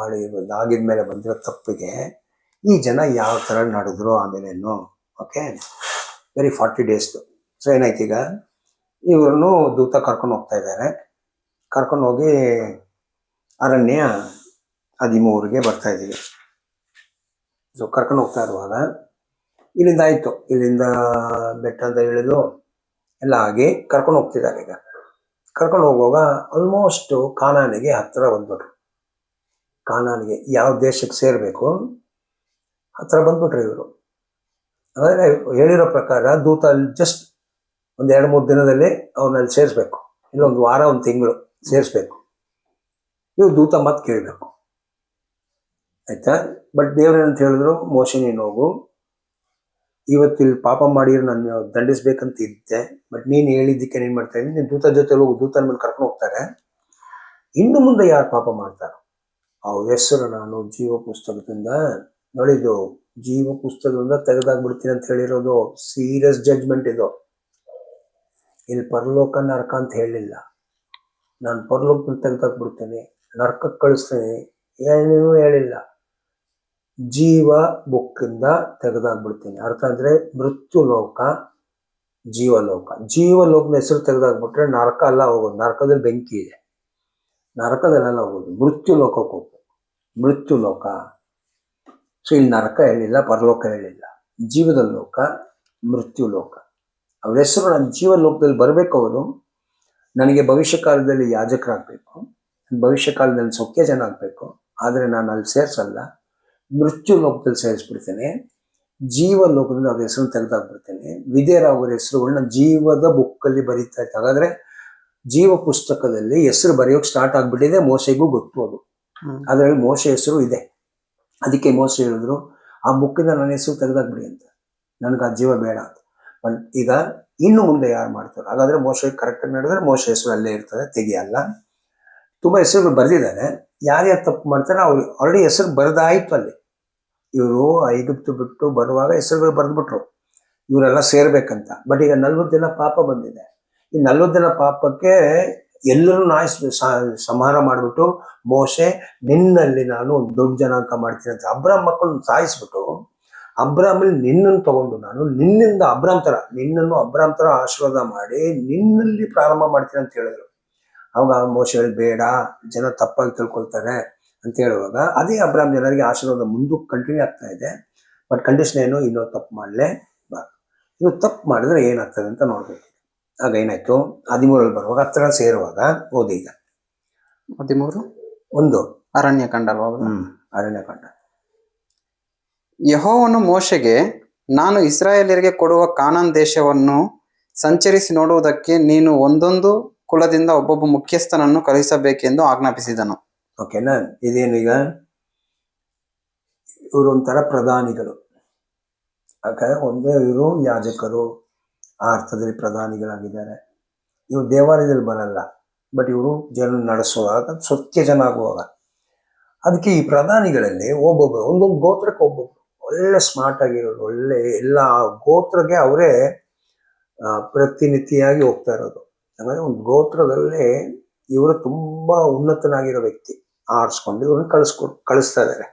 ಆಗಿದ್ಮೇಲೆ ಬಂದಿರೋ ತಪ್ಪಿಗೆ ಈ ಜನ ಯಾವ ತರ ನಡೆದ್ರು ಆಮೇಲೇನು. ಓಕೆ, ಬರೀ 40 ಡೇಸ್ದು. ಸೊ ಏನಾಯ್ತು ಈಗ? ಇವ್ರನ್ನು ದೂತ ಕರ್ಕೊಂಡು ಹೋಗ್ತಾ ಇದ್ದಾರೆ. ಕರ್ಕೊಂಡು ಹೋಗಿ ಅರಣ್ಯ 13ಗೆ ಬರ್ತಾ ಇದ್ದೀವಿ. ಸೊ ಕರ್ಕೊಂಡು ಹೋಗ್ತಾ ಇರುವಾಗ ಇಲ್ಲಿಂದ ಆಯ್ತು, ಇಲ್ಲಿಂದ ಬೆಟ್ಟ ಅಂತ ಇಳಿದು ಎಲ್ಲ ಆಗಿ ಕರ್ಕೊಂಡು ಹೋಗ್ತಿದ್ದಾರೆ. ಈಗ ಕರ್ಕೊಂಡು ಹೋಗುವಾಗ ಆಲ್ಮೋಸ್ಟ್ ಕಾನಾನಿಗೆ ಹತ್ತಿರ ಬಂದ್ಬಿಟ್ರು. ಕಾನಾನಿಗೆ ಯಾವ ದೇಶಕ್ಕೆ ಸೇರ್ಬೇಕು ಹತ್ರ ಬಂದ್ಬಿಟ್ರು ಇವರು. ಹಾಗಾದ್ರೆ ಹೇಳಿರೋ ಪ್ರಕಾರ ದೂತ ಅಲ್ಲಿ ಜಸ್ಟ್ ಒಂದು 2-3 ದಿನದಲ್ಲಿ ಅವ್ರನ್ನಲ್ಲಿ ಸೇರಿಸ್ಬೇಕು, ಇಲ್ಲ 1 ವಾರ 1 ತಿಂಗಳು ಸೇರಿಸ್ಬೇಕು. ಇವ್ರು ದೂತ ಮಾತು ಕೇಳಬೇಕು. ಆಯ್ತಾ? ಬಟ್ ದೇವ್ರೇನಂತ ಹೇಳಿದ್ರು, ಮೋಶೆ ನೀನು ಹೋಗು, ಇವತ್ತು ಇಲ್ಲಿ ಪಾಪ ಮಾಡಿರೋ ನಾನು ದಂಡಿಸ್ಬೇಕಂತ ಇದ್ದೆ, ಬಟ್ ನೀನು ಹೇಳಿದ್ದಕ್ಕೆ ನೀನು ಮಾಡ್ತಾ ಇದ್ದೀನಿ, ನೀನು ದೂತ ಜೊತೆ ಹೋಗು, ದೂತನ ಮೇಲೆ ಕರ್ಕೊಂಡು ಹೋಗ್ತಾರೆ. ಇನ್ನು ಮುಂದೆ ಯಾರು ಪಾಪ ಮಾಡ್ತಾರೋ ಅವ್ರ ಹೆಸರು ನಾನು ಜೀವ ಪುಸ್ತಕದಿಂದ ನೋಡಿದ್ದು, ಜೀವ ಪುಸ್ತಕದಿಂದ ತೆಗೆದಾಗ್ಬಿಡ್ತೀನಿ ಅಂತ ಹೇಳಿರೋದು. ಸೀರಿಯಸ್ ಜಡ್ಜ್ಮೆಂಟ್ ಇದು. ಇಲ್ಲಿ ಪರಲೋಕ ನರಕ ಅಂತ ಹೇಳಿಲ್ಲ. ನಾನು ಪರಲೋಕದಲ್ಲಿ ತೆಗೆದಾಕ್ಬಿಡ್ತೇನೆ, ನರಕಕ್ಕೆ ಕಳಿಸ್ತೇನೆ, ಏನೇನೂ ಹೇಳಿಲ್ಲ. ಜೀವ ಬುಕ್ಕಿಂದ ತೆಗೆದಾಕ್ಬಿಡ್ತೀನಿ. ಅರ್ಥ ಅಂದ್ರೆ ಮೃತ್ಯು ಲೋಕ, ಜೀವಲೋಕ. ಜೀವಲೋಕದ ಹೆಸರು ತೆಗೆದಾಕ್ಬಿಟ್ರೆ ನರಕ ಅಲ್ಲ ಹೋಗೋದು, ನರಕದಲ್ಲಿ ಬೆಂಕಿ ಇದೆ, ನರಕದಲ್ಲೆಲ್ಲ ಹೋಗೋದು, ಮೃತ್ಯು ಲೋಕಕ್ಕೆ ಹೋಗ್ಬೇಕು. ಮೃತ್ಯು ಲೋಕ. ಸೊ ಇಲ್ಲಿ ನರಕ ಹೇಳಿಲ್ಲ, ಪರಲೋಕ ಹೇಳಿಲ್ಲ, ಜೀವದ ಲೋಕ, ಮೃತ್ಯು ಲೋಕ. ಅವ್ರ ಹೆಸರು ನನ್ನ ಜೀವಲೋಕದಲ್ಲಿ ಬರಬೇಕು. ಅವರು ನನಗೆ ಭವಿಷ್ಯ ಕಾಲದಲ್ಲಿ ಯಾಜಕರಾಗಬೇಕು, ಭವಿಷ್ಯ ಕಾಲದಲ್ಲಿ ಸೌಖ್ಯ ಜನ ಆಗಬೇಕು. ಆದರೆ ನಾನು ಅಲ್ಲಿ ಸೇರಿಸಲ್ಲ, ಮೃತ್ಯು ಲೋಕದಲ್ಲಿ ಸೇರಿಸ್ಬಿಡ್ತೇನೆ. ಜೀವ ಲೋಕದಲ್ಲಿ ಅವ್ರ ಹೆಸರು ತೆಗೆದಾಕ್ಬಿಡ್ತೇನೆ. ವಿಧೇಯರಾಗೋರ ಹೆಸರುಗಳನ್ನ ಜೀವದ ಬುಕ್ಕಲ್ಲಿ ಬರೀತಾ ಇತ್ತು. ಹಾಗಾದ್ರೆ ಜೀವ ಪುಸ್ತಕದಲ್ಲಿ ಹೆಸರು ಬರೆಯೋಕೆ ಸ್ಟಾರ್ಟ್ ಆಗ್ಬಿಟ್ಟಿದೆ. ಮೋಸೆಗೂ ಗೊತ್ತು ಅದು. ಅದರಲ್ಲಿ ಮೋಸೆ ಹೆಸರು ಇದೆ. ಅದಕ್ಕೆ ಮೋಸೆ ಹೇಳಿದ್ರು, ಆ ಬುಕ್ಕಿಂದ ನನ್ನ ಹೆಸರು ತೆಗೆದಾಕ್ಬಿಡಿ ಅಂತ, ನನಗೆ ಆ ಜೀವ ಬೇಡ ಅಂತ. ಈಗ ಇನ್ನು ಮುಂದೆ ಯಾರು ಮಾಡ್ತಾರೆ? ಹಾಗಾದ್ರೆ ಮೋಸೆ ಕರೆಕ್ಟಾಗಿ ನಡೆದ್ರೆ ಮೋಸೆ ಹೆಸರು ಅಲ್ಲೇ ಇರ್ತದೆ, ತೆಗಿಯಲ್ಲ. ತುಂಬ ಹೆಸರುಗಳು ಬರೆದಿದ್ದಾರೆ. ಯಾರ್ಯಾರು ತಪ್ಪು ಮಾಡ್ತಾರೆ ಅವ್ರು ಆಲ್ರೆಡಿ ಹೆಸರು ಬರೆದಾಯ್ತು ಅಲ್ಲಿ. ಇವರು ಐಗುಪ್ತು ಬಿಟ್ಟು ಬರುವಾಗ ಹೆಸರುಗಳು ಬರೆದ್ಬಿಟ್ರು, ಇವರೆಲ್ಲ ಸೇರ್ಬೇಕಂತ. ಬಟ್ ಈಗ 40 ದಿನ ಪಾಪ ಬಂದಿದೆ. ಈ 40 ದಿನ ಪಾಪಕ್ಕೆ ಎಲ್ಲರೂ ಸಂಹಾರ ಮಾಡಿಬಿಟ್ಟು ಮೋಸೆ ನಿನ್ನಲ್ಲಿ ನಾನು ಒಂದು ದೊಡ್ಡ ಜನಾಂಗ ಮಾಡ್ತೀನಿ ಅಂತ ಅಬ್ರಾಮ್ ಮಕ್ಕಳನ್ನ ಸಾಯಿಸ್ಬಿಟ್ಟು, ಅಬ್ರಾಮಲ್ಲಿ ನಿನ್ನನ್ನು ತಗೊಂಡು ನಾನು ನಿನ್ನಿಂದ ನಿನ್ನನ್ನು ಅಬ್ರಾಮ್ ತರ ಆಶೀರ್ವಾದ ಮಾಡಿ ನಿನ್ನಲ್ಲಿ ಪ್ರಾರಂಭ ಮಾಡ್ತೀನಿ ಅಂತ ಹೇಳಿದ್ರು. ಅವಾಗ ಮೋಸೆ ಹೇಳಿ ಬೇಡ, ಜನ ತಪ್ಪಾಗಿ ತಿಳ್ಕೊಳ್ತಾರೆ ಅಂತ ಹೇಳುವಾಗ ಅದೇ ಅಬ್ರಾಮ್ ಜನರಿಗೆ ಆಶೀರ್ವಾದ ಮುಂದಕ್ಕೆ ಕಂಟಿನ್ಯೂ ಆಗ್ತಾ ಇದೆ. ಬಟ್ ಕಂಡೀಷನ್ ಏನು? ಇನ್ನೊಂದು ತಪ್ಪು ಮಾಡಲೇಬಾರ್ದು. ಇನ್ನು ತಪ್ಪು ಮಾಡಿದ್ರೆ ಏನಾಗ್ತದೆ ಅಂತ ನೋಡ್ಬೇಕು. ಆಗ ಏನಾಯ್ತು? 13 ಬರುವಾಗ ಹತ್ರ ಸೇರುವಾಗ ಓದಿ. ಈಗ 13 ಅರಣ್ಯಕಾಂಡ. ಅರಣ್ಯಕಾಂಡ. ಯೆಹೋವನು ಮೋಶೆಗೆ, ನಾನು ಇಸ್ರಾಯೇಲ್ಯರಿಗೆ ಕೊಡುವ ಕಾನಾನ್ ದೇಶವನ್ನು ಸಂಚರಿಸಿ ನೋಡುವುದಕ್ಕೆ ನೀನು ಒಂದೊಂದು ಕುಲದಿಂದ ಒಬ್ಬೊಬ್ಬ ಮುಖ್ಯಸ್ಥನನ್ನು ಕಳುಹಿಸಬೇಕೆಂದು ಆಜ್ಞಾಪಿಸಿದನು. ಓಕೆನಾ? ಇದೇನೀಗ ಇವರು ಒಂಥರ ಪ್ರಧಾನಿಗಳು. ಯಾಕಂದ್ರೆ ಒಂದೇ ಇವರು ಯಾಜಕರು, ಆ ಅರ್ಥದಲ್ಲಿ ಪ್ರಧಾನಿಗಳಾಗಿದ್ದಾರೆ. ಇವರು ದೇವಾಲಯದಲ್ಲಿ ಬರಲ್ಲ, ಬಟ್ ಇವರು ಜನ ನಡೆಸುವಾಗ ಸತ್ಯ ಜನ ಆಗುವಾಗ. ಅದಕ್ಕೆ ಈ ಪ್ರಧಾನಿಗಳಲ್ಲಿ ಒಬ್ಬೊಬ್ಬರು ಒಂದೊಂದು ಗೋತ್ರಕ್ಕೆ ಒಬ್ಬೊಬ್ರು ಒಳ್ಳೆ ಸ್ಮಾರ್ಟ್ ಆಗಿರೋರು, ಒಳ್ಳೆ ಎಲ್ಲ ಗೋತ್ರಕ್ಕೆ ಅವರೇ ಪ್ರತಿನಿಧಿಯಾಗಿ ಹೋಗ್ತಾ ಇರೋದು. ಆಮೇಲೆ ಒಂದು ಗೋತ್ರದಲ್ಲಿ ಇವರು ತುಂಬಾ ಉನ್ನತನಾಗಿರೋ ವ್ಯಕ್ತಿ ಆರಿಸ್ಕೊಂಡು ಇವ್ರನ್ನ ಕಳಿಸ್ತಾ ಇದ್ದಾರೆ.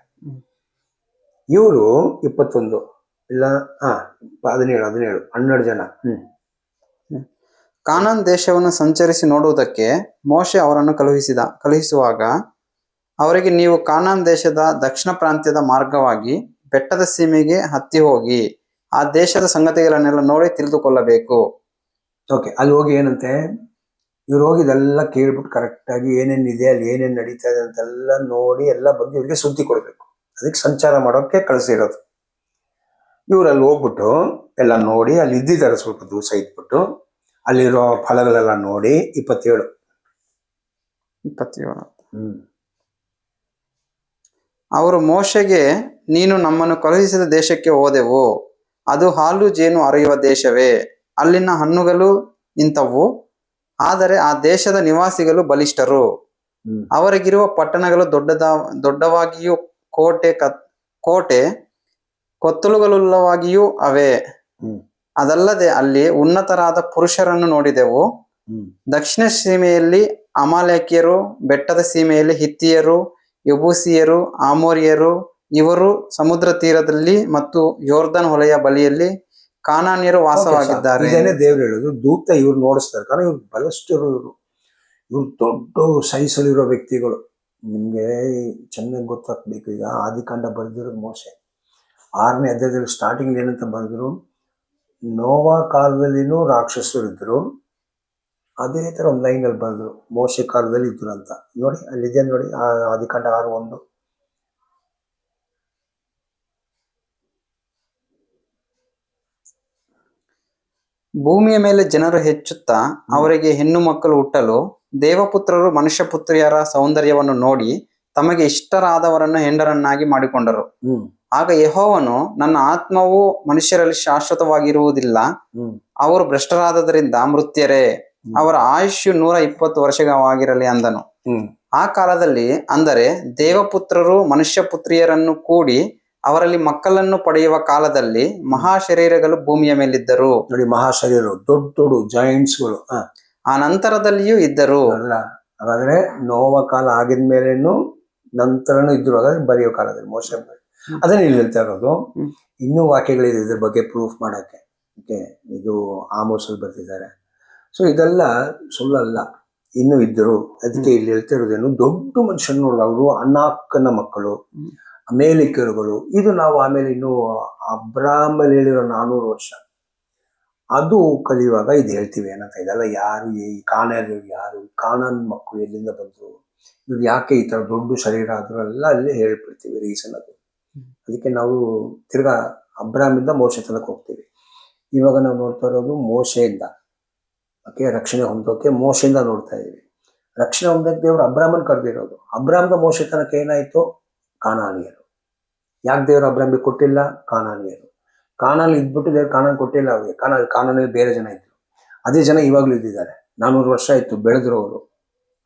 ಇವರು 21 ಇಲ್ಲ 17 12 ಜನ. ಕಾನಾನ್ ದೇಶವನ್ನು ಸಂಚರಿಸಿ ನೋಡುವುದಕ್ಕೆ ಮೋಶೆ ಅವರನ್ನು ಕಳುಹಿಸುವಾಗ ಅವರಿಗೆ, ನೀವು ಕಾನಾನ್ ದೇಶದ ದಕ್ಷಿಣ ಪ್ರಾಂತ್ಯದ ಮಾರ್ಗವಾಗಿ ಬೆಟ್ಟದ ಸೀಮೆಗೆ ಹತ್ತಿ ಹೋಗಿ ಆ ದೇಶದ ಸಂಗತಿಗಳನ್ನೆಲ್ಲ ನೋಡಿ ತಿಳಿದುಕೊಳ್ಳಬೇಕು. ಓಕೆ, ಅಲ್ಲಿ ಹೋಗಿ ಏನಂತೆ? ಇವ್ರು ಹೋಗಿ ಇದೆಲ್ಲ ಕೇಳ್ಬಿಟ್ಟು ಕರೆಕ್ಟಾಗಿ ಏನೇನಿದೆ, ಅಲ್ಲಿ ಏನೇನು ನಡೀತಾ ಇದೆ ಅಂತೆಲ್ಲ ನೋಡಿ ಎಲ್ಲ ಬಂದು ಇವ್ರಿಗೆ ಸುದ್ದಿ ಕೊಡಬೇಕು. ಅದಕ್ಕೆ ಸಂಚಾರ ಮಾಡೋಕ್ಕೆ ಕಳಿಸಿರೋದು. ಇವ್ರು ಅಲ್ಲಿ ಹೋಗ್ಬಿಟ್ಟು ಎಲ್ಲ ನೋಡಿ, ಅಲ್ಲಿ ಇದ್ದಿದ್ದಾರೆ ಸ್ವಲ್ಪ ದಿವಸ ಇದ್ಬಿಟ್ಟು ಅಲ್ಲಿರೋ ಫಲಗಳೆಲ್ಲ ನೋಡಿ. 27 ಅವರು ಮೋಶೆಗೆ, ನೀನು ನಮ್ಮನ್ನು ಕಳುಹಿಸಿದ ದೇಶಕ್ಕೆ ಹೋದೆವು, ಅದು ಹಾಲು ಜೇನು ಹರಿಯುವ ದೇಶವೇ, ಅಲ್ಲಿನ ಹಣ್ಣುಗಳು ಇಂಥವು, ಆದರೆ ಆ ದೇಶದ ನಿವಾಸಿಗಳು ಬಲಿಷ್ಠರು, ಅವರಿಗಿರುವ ಪಟ್ಟಣಗಳು ದೊಡ್ಡವಾಗಿಯೂ ಕೋಟೆ ಕೊತ್ತಲುಗಳುಳ್ಳವಾಗಿಯೂ ಅವೆ. ಅದಲ್ಲದೆ ಅಲ್ಲಿ ಉನ್ನತರಾದ ಪುರುಷರನ್ನು ನೋಡಿದೆವು. ದಕ್ಷಿಣ ಸೀಮೆಯಲ್ಲಿ ಅಮಾಲೇಕ್ಯರು, ಬೆಟ್ಟದ ಸೀಮೆಯಲ್ಲಿ ಹಿತ್ತಿಯರು, ಯಬೂಸಿಯರು, ಆಮೋರಿಯರು, ಇವರು ಸಮುದ್ರ ತೀರದಲ್ಲಿ ಮತ್ತು ಯೋರ್ದನ್ ಹೊಳೆಯ ಬಳಿಯಲ್ಲಿ ಕಾನಾನ್ಯರು ವಾಸವಾಗಿದ್ದಾರೆ. ಇದೇನೇ ದೇವ್ರು ಹೇಳುದು. ದೂತ ಇವ್ರು ನೋಡಿಸ್ತಾರೆ, ಕಾರಣ ಇವ್ರು ಬಲಿಷ್ಠರು, ಇವ್ರು ದೊಡ್ಡ ಸೈಜಲ್ಲಿರೋ ವ್ಯಕ್ತಿಗಳು. ನಿಮ್ಗೆ ಚೆನ್ನಾಗಿ ಗೊತ್ತಾಗ್ಬೇಕು. ಈಗ ಆದಿಕಾಂಡ ಬರೆದಿರೋದು ಮೋಸೆ 6ನೇ ಅಧ್ಯಾಯದಲ್ಲಿ ಸ್ಟಾರ್ಟಿಂಗ್ ಏನಂತ ಬರೆದ್ರು? ನೋವಾ ಕಾಲದಲ್ಲಿನೂ ರಾಕ್ಷಸರು ಇದ್ರು, ಅದೇ ತರ ಒಂದು ಲೈನಲ್ಲಿ ಬರೆದ್ರು ಮೋಸೆ ಕಾಲದಲ್ಲಿ ಇದ್ರು ಅಂತ. ನೋಡಿ ಅಲ್ಲಿದೆ ನೋಡಿ, ಆದಿಕಾಂಡ 6:1. ಭೂಮಿಯ ಮೇಲೆ ಜನರು ಹೆಚ್ಚುತ್ತಾ ಅವರಿಗೆ ಹೆಣ್ಣು ಮಕ್ಕಳು ಹುಟ್ಟಲು ದೇವಪುತ್ರರು ಮನುಷ್ಯ ಪುತ್ರಿಯರ ಸೌಂದರ್ಯವನ್ನು ನೋಡಿ ತಮಗೆ ಇಷ್ಟರಾದವರನ್ನು ಹೆಂಡರನ್ನಾಗಿ ಮಾಡಿಕೊಂಡರು. ಆಗ ಯೆಹೋವನು, ನನ್ನ ಆತ್ಮವು ಮನುಷ್ಯರಲ್ಲಿ ಶಾಶ್ವತವಾಗಿರುವುದಿಲ್ಲ, ಅವರು ಭ್ರಷ್ಟರಾದದರಿಂದ ಮೃತ್ಯರೇ, ಅವರ ಆಯುಷ್ಯು 120 ವರ್ಷವಾಗಿರಲಿ ಅಂದನು. ಆ ಕಾಲದಲ್ಲಿ, ಅಂದರೆ ದೇವಪುತ್ರರು ಮನುಷ್ಯ ಪುತ್ರಿಯರನ್ನು ಕೂಡಿ ಅವರಲ್ಲಿ ಮಕ್ಕಳನ್ನು ಪಡೆಯುವ ಕಾಲದಲ್ಲಿ, ಮಹಾಶರೀರಗಳು ಭೂಮಿಯ ಮೇಲಿದ್ದರು. ನೋಡಿ, ಮಹಾಶರೀರರು, ದೊಡ್ಡ ದೊಡ್ಡ ಜಾಯಿಂಟ್ಸ್ಗಳು ಆ ನಂತರದಲ್ಲಿಯೂ ಇದ್ದರು. ಹಾಗಾದ್ರೆ ನೋವ ಕಾಲ ಆಗಿದ್ಮೇಲೇನು ನಂತರನು ಇದ್ರು. ಹಾಗಾದ್ರೆ ಬರೆಯೋ ಕಾಲದಲ್ಲಿ ಮೋಸೆ ಅದನ್ನ ಇಲ್ಲಿ ಹೇಳ್ತಾ ಇರೋದು. ಹ್ಮ್. ಇನ್ನೂ ವಾಕ್ಯಗಳಿದೆ ಇದ್ರ ಬಗ್ಗೆ ಪ್ರೂಫ್ ಮಾಡಕ್ಕೆ. ಓಕೆ, ಇದು ಆಮೋಸಲ್ಲಿ ಬರ್ತಿದ್ದಾರೆ. ಸೊ ಇದೆಲ್ಲ ಸುಳ್ಳಲ್ಲ, ಇನ್ನೂ ಇದ್ದರು. ಅದಕ್ಕೆ ಇಲ್ಲಿ ಹೇಳ್ತಿರೋದೇನು, ದೊಡ್ಡ ಮನುಷ್ಯನ್ ನೋಡಿದ್ರು, ಅವರು ಅಣ್ಣಾಕ್ಕನ ಮಕ್ಕಳು, ಹ್ಮ್. ಅಮೇಲಿಕರುಗಳು. ಇದು ನಾವು ಆಮೇಲೆ ಇನ್ನು ಅಬ್ರಾಮಲ್ಲಿ ಹೇಳಿರೋ 400 ವರ್ಷ ಅದು ಕಲಿಯುವಾಗ ಇದು ಹೇಳ್ತೀವಿ ಏನಂತ. ಇದೆಲ್ಲ ಯಾರು, ಈ ಕಾನಾನ್ ಯಾರು, ಕಾನಾನ್ ಮಕ್ಕಳು ಎಲ್ಲಿಂದ ಬಂದ್ರು, ಇವ್ರು ಯಾಕೆ ಈ ತರ ದೊಡ್ಡ ಶರೀರ ಆದ್ರೂ ಎಲ್ಲ ಅಲ್ಲೇ ಹೇಳ್ಬಿಡ್ತೀವಿ ರೀಸನ್ ಅದು. ಅದಕ್ಕೆ ನಾವು ತಿರ್ಗಾ ಅಬ್ರಾಮಿಂದ ಮೋಶೆ ತನಕ ಹೋಗ್ತೀವಿ. ಇವಾಗ ನಾವು ನೋಡ್ತಾ ಇರೋದು ಮೋಶೆಯಿಂದ. ಓಕೆ, ರಕ್ಷಣೆ ಹೊಂದೋಕೆ ಮೋಶೆಯಿಂದ ನೋಡ್ತಾ ಇದೀವಿ. ರಕ್ಷಣೆ ಹೊಂದಕ್ಕೆ ದೇವರು ಅಬ್ರಾಮನ್ ಕರೆದಿರೋದು. ಅಬ್ರಾಮ್ದ ಮೋಶೆ ತನಕ ಏನಾಯ್ತು, ಕಾನಾನಿಯರು. ಯಾಕೆ ದೇವರು ಅಬ್ರಾಮಿಗೆ ಕೊಟ್ಟಿಲ್ಲ, ಕಾನಾನಿಯರು. ಕಾನಾನ್ ಇದ್ಬಿಟ್ಟು ದೇವ್ರು ಕಾನಾನ್ ಕೊಟ್ಟಿಲ್ಲ ಅವ್ರಿಗೆ. ಕಾನಾನಲ್ಲಿ ಬೇರೆ ಜನ ಇದ್ರು, ಅದೇ ಜನ ಇವಾಗ್ಲೂ ಇದ್ದಿದ್ದಾರೆ. 400 ವರ್ಷ ಆಯ್ತು ಬೆಳೆದ್ರು ಅವರು.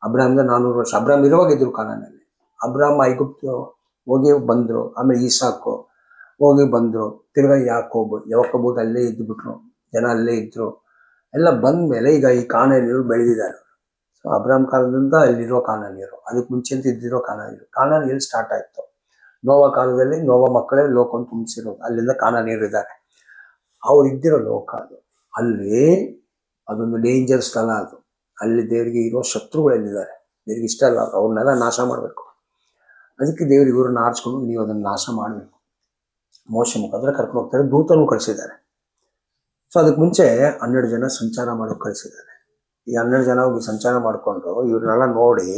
ಅಬ್ರಾಮ್ದ 400 ವರ್ಷ, ಅಬ್ರಾಮ್ ಇರುವಾಗ ಇದ್ರು ಕಾನಾನಲ್ಲಿ. ಅಬ್ರಾಮ್ ಐಗುಪ್ತ ಹೋಗಿ ಬಂದ್ರು, ಆಮೇಲೆ ಈಸಾಕು ಹೋಗಿ ಬಂದ್ರು, ತಿರ್ಗಾ ಯಾಕೋಬ್ ಅಲ್ಲೇ ಇದ್ಬಿಟ್ರು, ಜನ ಅಲ್ಲೇ ಇದ್ರು. ಎಲ್ಲ ಬಂದ್ಮೇಲೆ ಈಗ ಈ ಕಾನಾನಿಯರು ಬೆಳೆದಿದ್ದಾರೆ. ಸೊ ಅಬ್ರಾಮ್ ಕಾಲದಿಂದ ಅಲ್ಲಿರೋ ಕಾನಾನಿಯರು, ಅದಕ್ಕೆ ಮುಂಚೆ ಅಂತ ಇದ್ದಿರೋ ಕಾನಾನಿಯರು. ಕಾನಾನ್ ಎಲ್ಲಿ ಸ್ಟಾರ್ಟ್ ಆಯ್ತು, ನೋವ ಕಾಲದಲ್ಲಿ ನೋವ ಮಕ್ಕಳೇ ಲೋಕವನ್ನು ತುಂಬಿಸಿರೋದು. ಅಲ್ಲಿಂದ ಕಾನಾನಿಯರು ಇದ್ದಾರೆ. ಅವ್ರು ಇದ್ದಿರೋ ಲೋಕ ಅದು. ಅಲ್ಲಿ ಅದೊಂದು ಡೇಂಜರ್ ಸ್ಥಳ ಅದು. ಅಲ್ಲಿ ದೇವರಿಗೆ ಇರೋ ಶತ್ರುಗಳೆಲ್ಲಿದ್ದಾರೆ, ದೇವ್ರಿಗೆ ಇಷ್ಟ ಅಲ್ಲ, ಅವ್ರನ್ನೆಲ್ಲ ನಾಶ ಮಾಡಬೇಕು. ಅದಕ್ಕೆ ದೇವ್ರು ಇವ್ರನ್ನ ಆರಿಸ್ಕೊಂಡು ನೀವು ಅದನ್ನು ನಾಶ ಮಾಡಬೇಕು. ಮೋಶೆ ಮುಖಾಂತರ ಕರ್ಕೊಂಡು ಹೋಗ್ತಾರೆ, ದೂತನೂ ಕಳಿಸಿದ್ದಾರೆ. ಸೊ ಅದಕ್ಕೆ ಮುಂಚೆ 12 ಜನ ಸಂಚಾರ ಮಾಡೋಕೆ ಕಳಿಸಿದ್ದಾರೆ. ಈ 12 ಜನ ಹೋಗಿ ಸಂಚಾರ ಮಾಡಿಕೊಂಡು ಇವ್ರನ್ನೆಲ್ಲ ನೋಡಿ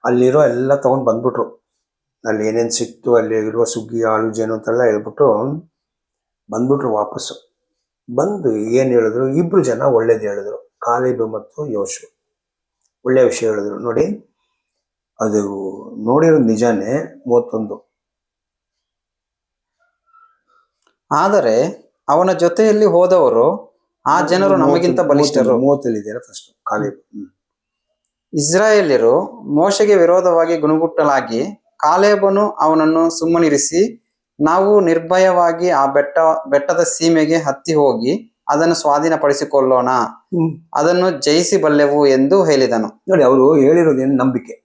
ಅಲ್ಲಿರೋ ಎಲ್ಲ ತಗೊಂಡು ಬಂದ್ಬಿಟ್ರು. ಅಲ್ಲಿ ಏನೇನು ಸಿಕ್ತು, ಅಲ್ಲಿ ಇರುವ ಸುಗ್ಗಿ ಆಳು ಜೇನು ಅಂತೆಲ್ಲ ಹೇಳ್ಬಿಟ್ಟು ಬಂದ್ಬಿಟ್ರು. ವಾಪಸ್ಸು ಬಂದು ಏನು ಹೇಳಿದ್ರು, 2 ಜನ ಒಳ್ಳೇದು ಹೇಳಿದ್ರು, ಕಾಲೇಬ್ ಮತ್ತು ಯೋಶುವ. ಒಳ್ಳೆ ವಿಷಯ ಹೇಳಿದ್ರು. ನೋಡಿ, ಅದು ನೋಡಿರೋದು ನಿಜಾನೇ. 31. ಆದರೆ ಅವನ ಜೊತೆಯಲ್ಲಿ ಹೋದವರು ಆ ಜನರು ನಮಗಿಂತ ಬಲಿಷ್ಠರು. 30 ಇದೆಯಲ್ಲ ಫಸ್ಟ್ ಕಾಲೇಬ್. ಇಸ್ರಾಯೇಲ್ಯರು ಮೋಶೆಗೆ ವಿರೋಧವಾಗಿ ಗುಣಗುಟ್ಟಲಾಗಿ ಕಾಲೇಬನು ಅವನನ್ನು ಸುಮ್ಮನಿರಿಸಿ, ನಾವು ನಿರ್ಭಯವಾಗಿ ಆ ಬೆಟ್ಟದ ಸೀಮೆಗೆ ಹತ್ತಿ ಹೋಗಿ ಅದನ್ನು ಸ್ವಾಧೀನಪಡಿಸಿಕೊಳ್ಳೋಣ, ಅದನ್ನು ಜಯಿಸಿ ಬಲ್ಲೆವು ಎಂದು ಹೇಳಿದನು. ನೋಡಿ, ಅವರು ಹೇಳಿರೋದೇನು ನಂಬಿಕೆ.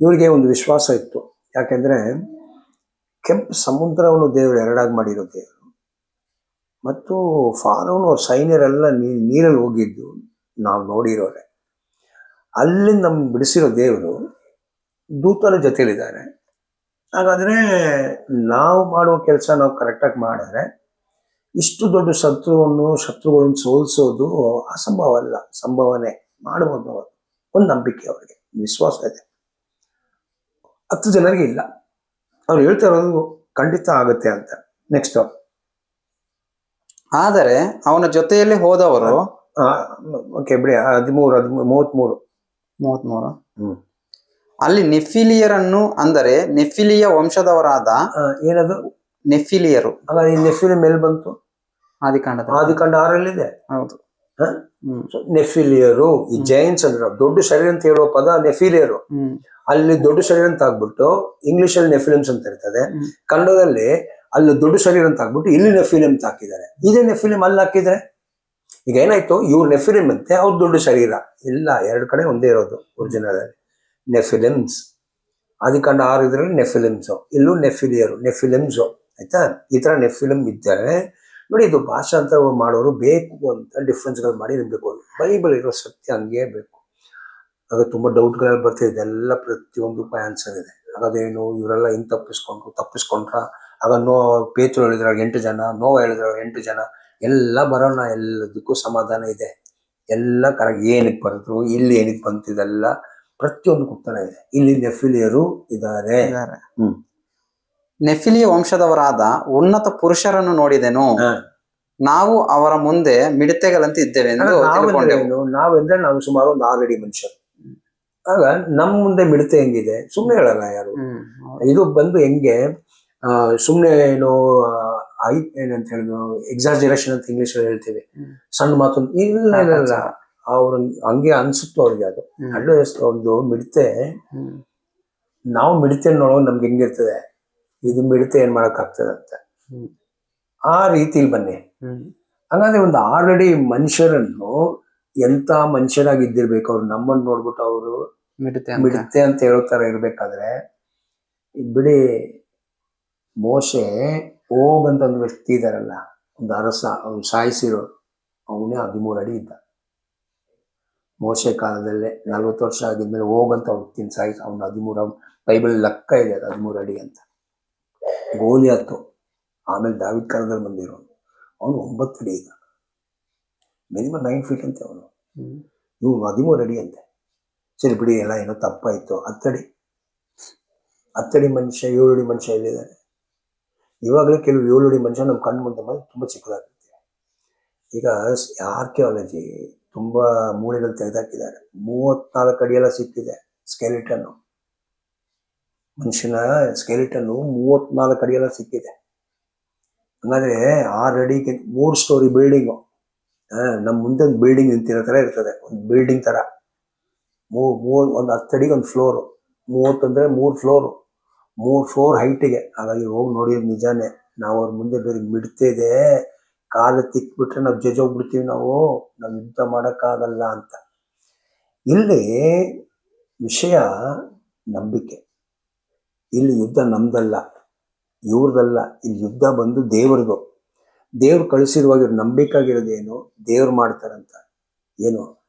ಇವರಿಗೆ ಒಂದು ವಿಶ್ವಾಸ ಇತ್ತು. ಯಾಕೆಂದ್ರೆ ಕೆಂಪು ಸಮುದ್ರವನ್ನು ದೇವರು ಎರಡಾಗಿ ಮಾಡಿರೋ ದೇವರು, ಮತ್ತು ಫಾರೋನು ಅವ್ರ ಸೈನ್ಯರೆಲ್ಲ ನೀರಲ್ಲಿ ಹೋಗಿದ್ದು ನಾವು ನೋಡಿರೋರೆ. ಅಲ್ಲಿಂದ ನಮ್ಗೆ ಬಿಡಿಸಿರೋ ದೇವರು ದೂತನ ಜೊತೆಲಿದ್ದಾರೆ. ಹಾಗಾದ್ರೆ ನಾವು ಮಾಡುವ ಕೆಲಸ ನಾವು ಕರೆಕ್ಟಾಗಿ ಮಾಡಿದ್ರೆ ಇಷ್ಟು ದೊಡ್ಡ ಶತ್ರುಗಳನ್ನು ಸೋಲಿಸೋದು ಅಸಂಭವ ಅಲ್ಲ, ಸಂಭವನೆ ಮಾಡಬಹುದು. ಒಂದು ನಂಬಿಕೆ, ಅವರಿಗೆ ವಿಶ್ವಾಸ ಇದೆ. 10 ಜನರಿಗೆ ಇಲ್ಲ. ಅವ್ರು ಹೇಳ್ತಾ ಇರೋದು ಖಂಡಿತ ಆಗುತ್ತೆ ಅಂತ. ನೆಕ್ಸ್ಟ್, ಆದರೆ ಅವನ ಜೊತೆಯಲ್ಲಿ ಹೋದವರು ಓಕೆ ಬಿಡಿ, 33. ಅಲ್ಲಿ ನೆಫಿಲಿಯರನ್ನು, ಅಂದರೆ ನೆಫಿಲಿಯ ವಂಶದವರಾದ ಏನದು ನೆಫಿಲಿಯರು. ಈ ನೆಫಿಲಿಯಂ ಎಲ್ಲಿ ಬಂತು, ಆದಿಕಾಂಡ 6 ಹೌದು. ನೆಫಿಲಿಯರು ಈ ಜೈನ್ಸ್ ಅಂದ್ರೆ ದೊಡ್ಡ ಶರೀರ ಅಂತ ಹೇಳುವ ಪದ ನೆಫಿಲಿಯರು. ಅಲ್ಲಿ ದೊಡ್ಡ ಶರೀರ ಅಂತ ಆಗ್ಬಿಟ್ಟು ಇಂಗ್ಲಿಷ್ ಅಲ್ಲಿ ನೆಫಿಲಿಮ್ಸ್ ಅಂತ ಇರ್ತದೆ, ಕನ್ನಡದಲ್ಲಿ ಅಲ್ಲಿ ದೊಡ್ಡ ಶರೀರ ಅಂತ ಆಗ್ಬಿಟ್ಟು ಇಲ್ಲಿ ನೆಫಿಲಿಮ್ ಅಂತ ಹಾಕಿದ್ದಾರೆ. ಇದೇ ನೆಫಿಲಿಮ್ ಅಲ್ಲಿ ಹಾಕಿದ್ರೆ ಈಗ ಏನಾಯ್ತು, ಇವ್ರು ನೆಫಿಲಿಮ್ ಅಂತೆ, ಅವ್ರ ದೊಡ್ಡ ಶರೀರ ಇಲ್ಲ. 2 ಕಡೆ ಒಂದೇ ಇರೋದು ಒರಿಜಿನಲ್ ಅಲ್ಲಿ. ನೆಫಿಲಿಮ್ಸ್ ಆದಿಕಾಂಡ 6 ಇದರಲ್ಲಿ ನೆಫಿಲಿಮ್ಸ್, ಇಲ್ಲೂ ನೆಫಿಲಿಮ್ಸ್. ಆಯ್ತಾ, ಈ ತರ ನೆಫಿಲಿಮ್ ಇದ್ದಾರೆ. ನೋಡಿ, ಇದು ಭಾಷಾಂತರ ಮಾಡೋರು ಬೇಕು ಅಂತ ಡಿಫ್ರೆನ್ಸ್ಗಳು ಮಾಡಿ ನಿಮ್ಬೇಕು. ಬೈಬಲ್ ಇರೋ ಸತ್ಯ ಹಂಗೇ ಬೇಕು. ಆಗ ತುಂಬಾ ಡೌಟ್ಗಳಲ್ಲಿ ಬರ್ತಿದೆ. ಇದೆಲ್ಲ ಪ್ರತಿಯೊಂದಕ್ಕೂ ಆನ್ಸರ್ ಇದೆ. ಹಾಗಾದೇನು ಇವರೆಲ್ಲ ಹಿಂಗ್ ತಪ್ಪಿಸ್ಕೊಂಡ್ರ? ಆಗ ಪೇತ್ರ ಹೇಳಿದ್ರ 8 ಜನ, ನೋವ ಹೇಳಿದ್ರ 8 ಜನ, ಎಲ್ಲ ಬರೋಣ, ಎಲ್ಲದಕ್ಕೂ ಸಮಾಧಾನ ಇದೆ. ಎಲ್ಲ ಕರೆಕ್ಟ್. ಏನಕ್ಕೆ ಬರೆದ್ರು, ಇಲ್ಲಿ ಏನಕ್ಕೆ ಬಂತು, ಇದೆಲ್ಲ ಪ್ರತಿಯೊಂದಕ್ಕೂ ಉತ್ತರ ಇದೆ. ಇಲ್ಲಿ ನೆಫಿಲಿಯರು ಇದ್ದಾರೆ. ನೆಫಿಲಿಯ ವಂಶದವರಾದ ಉನ್ನತ ಪುರುಷರನ್ನು ನೋಡಿದೆನು, ನಾವು ಅವರ ಮುಂದೆ ಮಿಡತೆಗಳಂತೆ ಇದ್ದೇವೆ ಎಂದು ತಿಳ್ಕೊಂಡೆವು. ನಾವೆಂದ್ರೆ ನಾವು ಸುಮಾರು ಒಂದು 6 ಅಡಿ ಮನುಷ್ಯರು. ಆಗ ನಮ್ ಮುಂದೆ ಮಿಡತೆ ಹೆಂಗಿದೆ, ಸುಮ್ನೆ ಹೇಳಲ್ಲ ಯಾರು. ಇದು ಬಂದು ಹೆಂಗೆ ಸುಮ್ನೆ ಏನೋ ಏನಂತ ಹೇಳಿದ್ರು, ಎಕ್ಸಾಜರೇಷನ್ ಅಂತ ಇಂಗ್ಲಿಷ್ ಅಲ್ಲಿ ಹೇಳ್ತೀವಿ, ಸಣ್ಣ ಮಾತು ಇಲ್ಲ. ಅವ್ರ ಹಂಗೆ ಅನ್ಸುತ್ತೋ ಅವ್ರಿಗೆ. ಅದು ಅಡ್ಡ ಒಂದು ಮಿಡತೆ. ನಾವು ಮಿಡತೆ ನೋಡೋ ನಮ್ಗೆ ಹೆಂಗಿರ್ತದೆ, ಇದು ಮಿಡತೆ ಏನ್ ಮಾಡಕ್ ಆಗ್ತದೆ ಅಂತ. ಆ ರೀತಿಲಿ ಬನ್ನಿ. ಹಾಗಾದ್ರೆ ಒಂದು 6 ಅಡಿ ಮನುಷ್ಯರನ್ನು ಎಂತ ಮನುಷ್ಯರಾಗಿದ್ದಿರ್ಬೇಕು ಅವ್ರು. ನಮ್ಮನ್ನು ನೋಡ್ಬಿಟ್ಟು ಅವರು ಮಿಡತೆ ಅಂತ ಹೇಳೋ ತರ ಇರ್ಬೇಕಾದ್ರೆ ಬಿಡಿ, ಮೋಶೆ ಹೋಗಂತ ಒಂದು ವ್ಯಕ್ತಿ ಇದ್ದಾರಲ್ಲ, ಒಂದು ಅರಸ, ಅವನು ಸಾಯಿಸಿರೋ, ಅವನೇ 13 ಅಡಿ ಇದ್ದ. ಮೋಶೆ ಕಾಲದಲ್ಲೇ 40 ವರ್ಷ ಆಗಿದ್ಮೇಲೆ ಹೋಗಂತ ವ್ಯಕ್ತಿನ ಸಾಯಿಸಿ ಅವನು 13, ಬೈಬಲ್ ಲೆಕ್ಕ ಇದೆ ಅದು 13 ಅಡಿ ಅಂತ. ಗೋಲಿಯಾತು ಆಮೇಲೆ ದಾವಿದ್ ಕಾಲದಲ್ಲಿ ಬಂದಿರೋನು, ಅವನು 9 ಅಡಿ ಇದ್ದ. ಮಿನಿಮಮ್ 9 ಫೀಟ್ ಅಂತೆ ಅವನು. ಇವನು 13 ಅಡಿ ಅಂತೆ. ಸರಿ ಬಿಡಿ, ಎಲ್ಲ ಏನೋ ತಪ್ಪಾಯ್ತು. 10 ಅಡಿ ಮನುಷ್ಯ, 7 ಅಡಿ ಮನುಷ್ಯ ಎಲ್ಲಿದ್ದಾನೆ? ಇವಾಗಲೇ ಕೆಲವು 7 ಅಡಿ ಮನುಷ್ಯ ನಮ್ಮ ಕಣ್ಣು ಮುಂದೆ ಬಂದು ತುಂಬ ಚಿಕ್ಕದಾಗುತ್ತೆ. ಈಗ ಆರ್ಕಿಯಾಲಜಿ ತುಂಬ ಮೂಳೆಗಳು ತೆಗೆದಾಕಿದ್ದಾರೆ. 34 ಅಡಿ ಎಲ್ಲ ಸಿಕ್ಕಿದೆ ಸ್ಕೆಲಿಟನ್ನು. ಮನುಷ್ಯನ ಸ್ಕೆಲಿಟನ್ನು 34 ಅಡಿ ಎಲ್ಲ ಸಿಕ್ಕಿದೆ. ಹಂಗಾದ್ರೆ 6 ಅಡಿಗೆ 3 ಸ್ಟೋರಿ ಬಿಲ್ಡಿಂಗು. ನಮ್ಮ ಮುಂದೆ ಒಂದು ಬಿಲ್ಡಿಂಗ್ ನಿಂತಿರೋ ಥರ ಇರ್ತದೆ, ಒಂದು ಬಿಲ್ಡಿಂಗ್ ಥರ. ಒಂದು 10 ಅಡಿಗೆ ಒಂದು ಫ್ಲೋರು, 30 ಅಂದರೆ 3 ಫ್ಲೋರು, 3 ಫ್ಲೋರ್ ಹೈಟಿಗೆ. ಹಾಗಾಗಿ ಹೋಗಿ ನೋಡಿದ್ರೆ ನಿಜಾನೇ, ನಾವು ಅವ್ರ ಮುಂದೆ ಬೇರೆ ಮಿಡ್ತಿದೆ, ಕಾಲು ತಿಕ್ಬಿಟ್ರೆ ನಾವು ಜಜ್ಜೋಗ್ಬಿಡ್ತೀವಿ, ನಾವು ಯುದ್ಧ ಮಾಡೋಕ್ಕಾಗಲ್ಲ ಅಂತ. ಇಲ್ಲಿ ವಿಷಯ ನಂಬಿಕೆ. ಇಲ್ಲಿ ಯುದ್ಧ ನಮ್ದಲ್ಲ, ಇವ್ರದಲ್ಲ. ಇಲ್ಲಿ ಯುದ್ಧ ಬಂದು ದೇವ್ರದು. ದೇವ್ರು ಕಳಿಸಿರುವಾಗ ಇವ್ರು ನಂಬಿಕಾಗಿರೋದೇನು? ದೇವ್ರು ಮಾಡ್ತಾರಂತ. ಏನು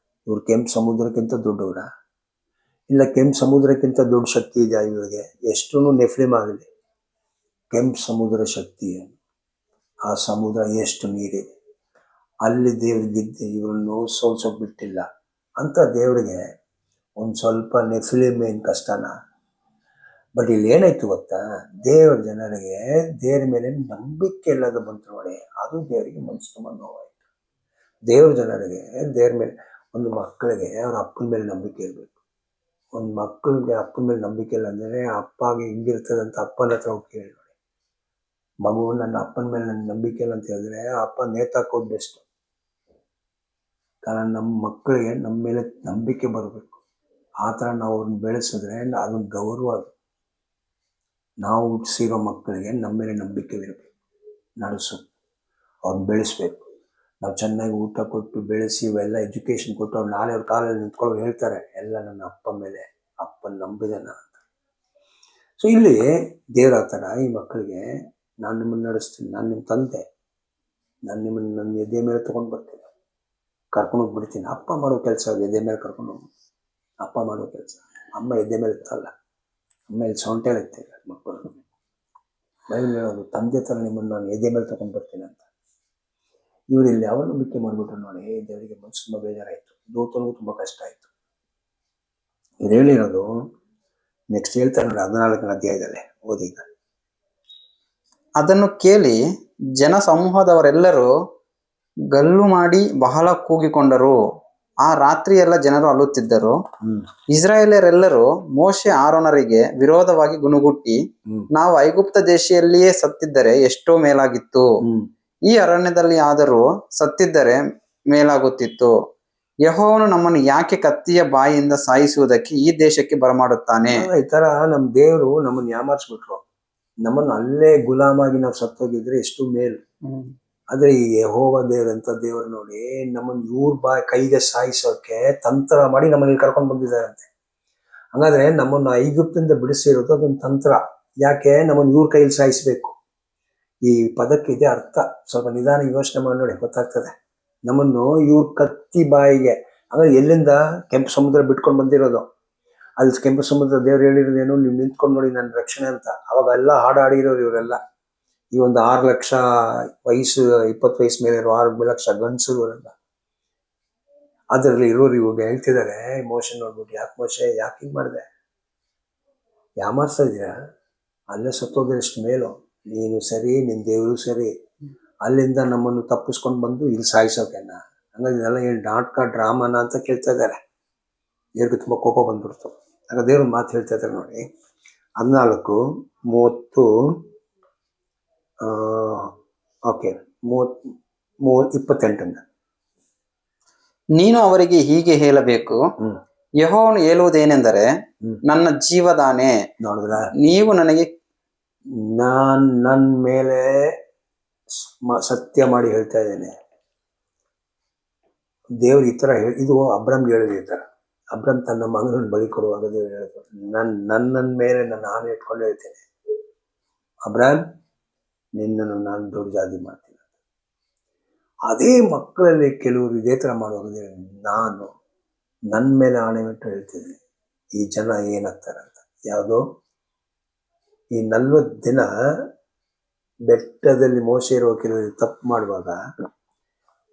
ಇವ್ರು ಕೆಂಪು ಸಮುದ್ರಕ್ಕಿಂತ ದೊಡ್ಡವ್ರ? ಇಲ್ಲ, ಕೆಂಪು ಸಮುದ್ರಕ್ಕಿಂತ ದೊಡ್ಡ ಶಕ್ತಿ ಇದೆಯಾ ಇವ್ರಿಗೆ? ಎಷ್ಟು ನೆಫ್ಲಿಮ್ ಆಗಲಿ, ಕೆಂಪು ಸಮುದ್ರ ಶಕ್ತಿ ಏನು? ಆ ಸಮುದ್ರ ಎಷ್ಟು ನೀರಿದೆ, ಅಲ್ಲಿ ದೇವ್ರಿಗಿದ್ದು ಇವ್ರನ್ನು ಸೋಲ್ಸೋಕ್ ಬಿಟ್ಟಿಲ್ಲ ಅಂತ. ದೇವ್ರಿಗೆ ಒಂದು ಸ್ವಲ್ಪ ನೆಫ್ಲಿಮ್ ಏನು ಕಷ್ಟನ? ಬಟ್ ಇಲ್ಲಿ ಏನಾಯ್ತು ಗೊತ್ತಾ, ದೇವರ ಜನರಿಗೆ ದೇವ್ರ ಮೇಲೆ ನಂಬಿಕೆ ಇಲ್ಲದ ಬಂತು ನೋಡಿ, ಅದು ದೇವರಿಗೆ ಮನಸ್ಸು ತುಂಬ ನೋವಾಯಿತು. ದೇವ್ರ ಜನರಿಗೆ ದೇವ್ರ ಮೇಲೆ, ಒಂದು ಮಕ್ಕಳಿಗೆ ಅವ್ರ ಅಪ್ಪನ ಮೇಲೆ ನಂಬಿಕೆ ಇರಬೇಕು. ಒಂದು ಮಕ್ಕಳಿಗೆ ಅಪ್ಪನ ಮೇಲೆ ನಂಬಿಕೆ ಇಲ್ಲ ಅಂದರೆ ಅಪ್ಪಗೆ ಹಿಂಗಿರ್ತದಂತ ಅಪ್ಪನ ಹತ್ರ ಹೋಗಿ ಕೇಳಿ ನೋಡಿ. ಮಗು ನನ್ನ ಅಪ್ಪನ ಮೇಲೆ ನನ್ನ ನಂಬಿಕೆ ಇಲ್ಲ ಅಂತ ಹೇಳಿದ್ರೆ ಅಪ್ಪ ನೇತಾಕೋದು ಬೆಸ್ಟ್. ಕಾರಣ ನಮ್ಮ ಮಕ್ಕಳಿಗೆ ನಮ್ಮ ಮೇಲೆ ನಂಬಿಕೆ ಬರಬೇಕು. ಆ ಥರ ನಾವು ಅವ್ರನ್ನ ಬೆಳೆಸಿದ್ರೆ ಅದೊಂದು ಗೌರವ. ಅದು ನಾವು ಹುಟ್ಟಿಸಿರೋ ಮಕ್ಕಳಿಗೆ ನಮ್ಮ ಮೇಲೆ ನಂಬಿಕೆ ಇರಬೇಕು, ನಡೆಸು, ಅವ್ರನ್ನ ಬೆಳೆಸ್ಬೇಕು. ನಾವು ಚೆನ್ನಾಗಿ ಊಟ ಕೊಟ್ಟು ಬೆಳೆಸಿ ಇವೆಲ್ಲ ಎಜುಕೇಷನ್ ಕೊಟ್ಟು ಅವ್ರು ನಾಳೆ ಅವ್ರ ಕಾಲಲ್ಲಿ ನಿಂತ್ಕೊಳ್ಳೋ ಹೇಳ್ತಾರೆ, ಎಲ್ಲ ನನ್ನ ಅಪ್ಪ ಮೇಲೆ, ಅಪ್ಪನ ನಂಬಿದಾನ ಅಂತ. ಸೊ ಇಲ್ಲಿ ದೇವ್ರ ಆ ಥರ ಈ ಮಕ್ಕಳಿಗೆ, ನಾನು ನಿಮ್ಮನ್ನು ನಡೆಸ್ತೀನಿ, ನಾನು ನಿಮ್ಮ ತಂದೆ, ನಾನು ನಿಮ್ಮನ್ನು ನನ್ನ ಎದೆ ಮೇಲೆ ತೊಗೊಂಡು ಬರ್ತೀನಿ, ಕರ್ಕೊಂಡು ಹೋಗ್ಬಿಡ್ತೀನಿ. ಅಪ್ಪ ಮಾಡೋ ಕೆಲಸ ಅದು, ಎದೆ ಮೇಲೆ ಕರ್ಕೊಂಡು ಹೋಗಿ ಅಪ್ಪ ಮಾಡೋ ಕೆಲಸ. ಅಮ್ಮ ಎದೆ ಮೇಲೆ ಇತ್ತಲ್ಲ, ಅಮ್ಮ ಇಲ್ಲಿ ಸೊಂಟೆಲ್ಲ ಇರ್ತೀವಿ ಮಕ್ಕಳು. ಬೈಬಲ್ ಹೇಳೋದು, ತಂದೆ ಥರ ನಿಮ್ಮನ್ನು ನಾನು ಎದೆ ಮೇಲೆ ತೊಗೊಂಡು ಬರ್ತೀನಿ ಅಂತ. ಇವರು ಇಲ್ಲಿ ಯಾವ ನಂಬಿಕೆ ಮಾಡಿಬಿಟ್ರು ನೋಡಿ, ದೇವರಿಗೆ ಮನಸ್ಸು ತುಂಬ ಬೇಜಾರಾಯಿತು, ದೂತನಿಗೂ ತುಂಬ ಕಷ್ಟ ಆಯಿತು. ಇವ್ರು ಹೇಳಿರೋದು ನೆಕ್ಸ್ಟ್ ಹೇಳ್ತಾರೆ ನೋಡಿ, 14ನೇ ಅಧ್ಯಾಯದಲ್ಲಿ ಓದೀಗ. ಅದನ್ನು ಕೇಳಿ ಜನ ಸಮೂಹದವರೆಲ್ಲರೂ ಗಲ್ಲು ಮಾಡಿ ಬಹಳ ಕೂಗಿಕೊಂಡರು. ಆ ರಾತ್ರಿಯೆಲ್ಲ ಜನರು ಅಳುತ್ತಿದ್ದರು. ಇಸ್ರಾಯೇಲರೆಲ್ಲರೂ ಮೋಶೆ ಆರೋನರಿಗೆ ವಿರೋಧವಾಗಿ ಗುನುಗುಟ್ಟಿ, ನಾವು ಐಗುಪ್ತ ದೇಶದಲ್ಲಿಯೇ ಸತ್ತಿದ್ದರೆ ಎಷ್ಟೋ ಮೇಲಾಗಿತ್ತು, ಈ ಅರಣ್ಯದಲ್ಲಿ ಆದರೂ ಸತ್ತಿದ್ದರೆ ಮೇಲಾಗುತ್ತಿತ್ತು. ಯೆಹೋವನು ನಮ್ಮನ್ನು ಯಾಕೆ ಕತ್ತಿಯ ಬಾಯಿಯಿಂದ ಸಾಯಿಸುವುದಕ್ಕೆ ಈ ದೇಶಕ್ಕೆ ಬರಮಾಡುತ್ತಾನೆ? ಈ ತರ ನಮ್ಮ ದೇವರು ನಮ್ಮನ್ನು ಯಾಮಾರಿಸ್ಬಿಟ್ರು. ನಮ್ಮನ್ನು ಅಲ್ಲೇ ಗುಲಾಮಾಗಿ ನಾವು ಸತ್ತೋಗಿದ್ರೆ ಎಷ್ಟು ಮೇಲು. ಆದ್ರೆ ಈ ಯೆಹೋವ ದೇವರಂತ ದೇವರು ನೋಡಿ, ನಮ್ಮನ್ನು ಇವ್ರ ಕೈಗೆ ಸಾಯಿಸೋಕೆ ತಂತ್ರ ಮಾಡಿ ನಮ್ಮಲ್ಲಿ ಕರ್ಕೊಂಡು ಬಂದಿದ್ದಾರಂತೆ. ಹಾಗಾದ್ರೆ ನಮ್ಮನ್ನು ಐಗುಪ್ತದಿಂದ ಬಿಡಿಸಿರೋದು ಅದೊಂದು ತಂತ್ರ. ಯಾಕೆ ನಮ್ಮನ್ನು ಇವ್ರ ಕೈಯಲ್ಲಿ ಸಾಯಿಸ್ಬೇಕು? ಈ ಪದಕ್ಕೆ ಇದೆ ಅರ್ಥ. ಸ್ವಲ್ಪ ನಿಧಾನ ಯೋಚನೆ ಮಾಡಿ ನೋಡಿ, ಗೊತ್ತಾಗ್ತದೆ. ನಮ್ಮನ್ನು ಇವ್ರ ಕತ್ತಿ ಬಾಯಿಗೆ, ಹಾಗಾದ್ರೆ ಎಲ್ಲಿಂದ? ಕೆಂಪು ಸಮುದ್ರ ಬಿಟ್ಕೊಂಡು ಬಂದಿರೋದು. ಅಲ್ಲಿ ಕೆಂಪು ಸಮುದ್ರ ದೇವ್ರು ಹೇಳಿರೋದೇನು, ನೀವು ನಿಂತ್ಕೊಂಡು ನೋಡಿ ನನ್ನ ರಕ್ಷಣೆ ಅಂತ. ಅವಾಗ ಎಲ್ಲ ಹಾಡಾಡಿರೋರು ಇವರೆಲ್ಲ. ಈ ಒಂದು 6 ಲಕ್ಷ ವಯಸ್ಸು, 20 ವಯಸ್ಸು ಮೇಲೆ ಇರೋ 6 ಲಕ್ಷ ಗಂಡಸರು ಇವರೆಲ್ಲ ಅದರಲ್ಲಿ ಇರೋರು ಇವಾಗ ಹೇಳ್ತಿದ್ದಾರೆ. ಮೋಶೆ ನೋಡ್ಬಿಟ್ಟು, ಯಾಕೆ ಮೋಶೆ, ಯಾಕೆ ಹಿಂಗೆ ಮಾಡಿದೆ? ಯಾಮಾರ್ಸ್ತಾ ಇದೀರಾ? ಅಲ್ಲೇ ಸತ್ತೋದ್ರೆ ಎಷ್ಟು ಮೇಲು. ನೀನು ಸರಿ, ನಿನ್ನ ದೇವರು ಸರಿ, ಅಲ್ಲಿಂದ ನಮ್ಮನ್ನು ತಪ್ಪಿಸ್ಕೊಂಡು ಬಂದು ಇಲ್ಲಿ ಸಾಯಿಸೋಕೆನಾ? ಹಂಗಾಗಿ ಇದೆಲ್ಲ ಏನು ನಾಟಕ, ಡ್ರಾಮಾನ ಅಂತ ಕೇಳ್ತಾ ಇದ್ದಾರೆ. ದೇವ್ರಿಗೆ ತುಂಬ ಕೋಪ ಬಂದ್ಬಿಡ್ತು. ಆಗ ದೇವ್ರ ಮಾತು ಹೇಳ್ತಾ ಇದ್ದಾರೆ ನೋಡಿ, 14:30 ಓಕೆ 28. ನೀನು ಅವರಿಗೆ ಹೀಗೆ ಹೇಳಬೇಕು, ಯೆಹೋವನು ಹೇಳುವುದೇನೆಂದರೆ, ನನ್ನ ಜೀವದಾನೆ, ನೋಡಿದ್ರ, ನೀವು ನನಗೆ, ನನ್ನ ಮೇಲೆ ಸತ್ಯ ಮಾಡಿ ಹೇಳ್ತಾ ಇದ್ದೇನೆ. ದೇವ್ರು ಈ ಥರ ಇದು ಅಬ್ರಮ್ಗೆ ಹೇಳಿದ್ರು. ಈ ಥರ ಅಬ್ರಮ್ ತನ್ನ ಮಗನನ್ನು ಬಲಿ ಕೊಡುವಾಗ ದೇವ್ರು ಹೇಳಿದ್ರು, ನನ್ನ ಮೇಲೆ ನನ್ನ ಆನೆ ಇಟ್ಕೊಂಡು ಹೇಳ್ತೇನೆ, ಅಬ್ರಾಮ್, ನಿನ್ನನ್ನು ನಾನು ದೊಡ್ಡ ಜಾತಿ ಮಾಡ್ತೀನಿ. ಅದೇ ಮಕ್ಕಳಲ್ಲಿ ಕೆಲವರು ಇದೇ ಥರ ಮಾಡುವಾಗ ನಾನು ನನ್ನ ಮೇಲೆ ಆಣೆ ಬಿಟ್ಟು ಹೇಳ್ತಿದ್ದೀನಿ, ಈ ಜನ ಏನಾಗ್ತಾರೆ ಅಂತ. ಯಾವುದೋ ಈ 40 ದಿನ ಬೆಟ್ಟದಲ್ಲಿ ಮೋಶೆ ಇರುವ ಕೆಲವರು ತಪ್ಪು ಮಾಡುವಾಗ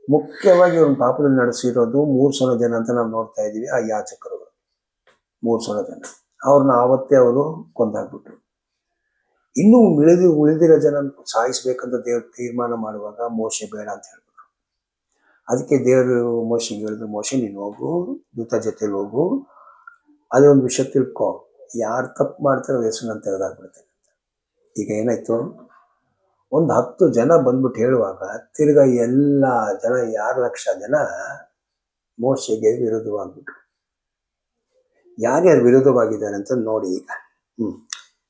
ಮುಖ್ಯವಾಗಿ ಅವ್ರನ್ನ ಪಾಪದಲ್ಲಿ ನಡೆಸಿರೋದು 300 ಜನ ಅಂತ ನಾವು ನೋಡ್ತಾ ಇದ್ದೀವಿ. ಆ ಯಾಚಕರು 300 ಜನ, ಅವ್ರನ್ನ ಆವತ್ತೇ ಅವರು ಕೊಂದಾಕ್ಬಿಟ್ರು. ಇನ್ನೂ ಉಳಿದಿರೋ ಜನ ಸಾಯಿಸ್ಬೇಕಂತ ದೇವ್ರು ತೀರ್ಮಾನ ಮಾಡುವಾಗ ಮೋಶೆ ಬೇಡ ಅಂತ ಹೇಳ್ಬಿಟ್ರು. ಅದಕ್ಕೆ ದೇವರು ಮೋಶೆಗೆ ಹೇಳಿದ್ರು, ಮೋಶೆ ನೀನು ಹೋಗು, ದೂತ ಜೊತೆಲಿ ಹೋಗು, ಅದೇ ಒಂದು ವಿಷಯ ತಿಳ್ಕೊ, ಯಾರು ತಪ್ಪು ಮಾಡ್ತಾರೋ ಹೆಸರು ನಾನು ತೆಗೆದಾಕ್ಬಿಡ್ತೇನೆ ಅಂತ. ಈಗ ಏನಾಯ್ತು, ಒಂದು 10 ಜನ ಬಂದ್ಬಿಟ್ಟು ಹೇಳುವಾಗ ತಿರ್ಗಾ ಎಲ್ಲ ಜನ 6 ಲಕ್ಷ ಜನ ಮೋಶೆಗೆ ವಿರೋಧವಾಗ್ಬಿಟ್ರು. ಯಾರ್ಯಾರು ವಿರೋಧವಾಗಿದ್ದಾರೆ ಅಂತ ನೋಡಿ ಈಗ.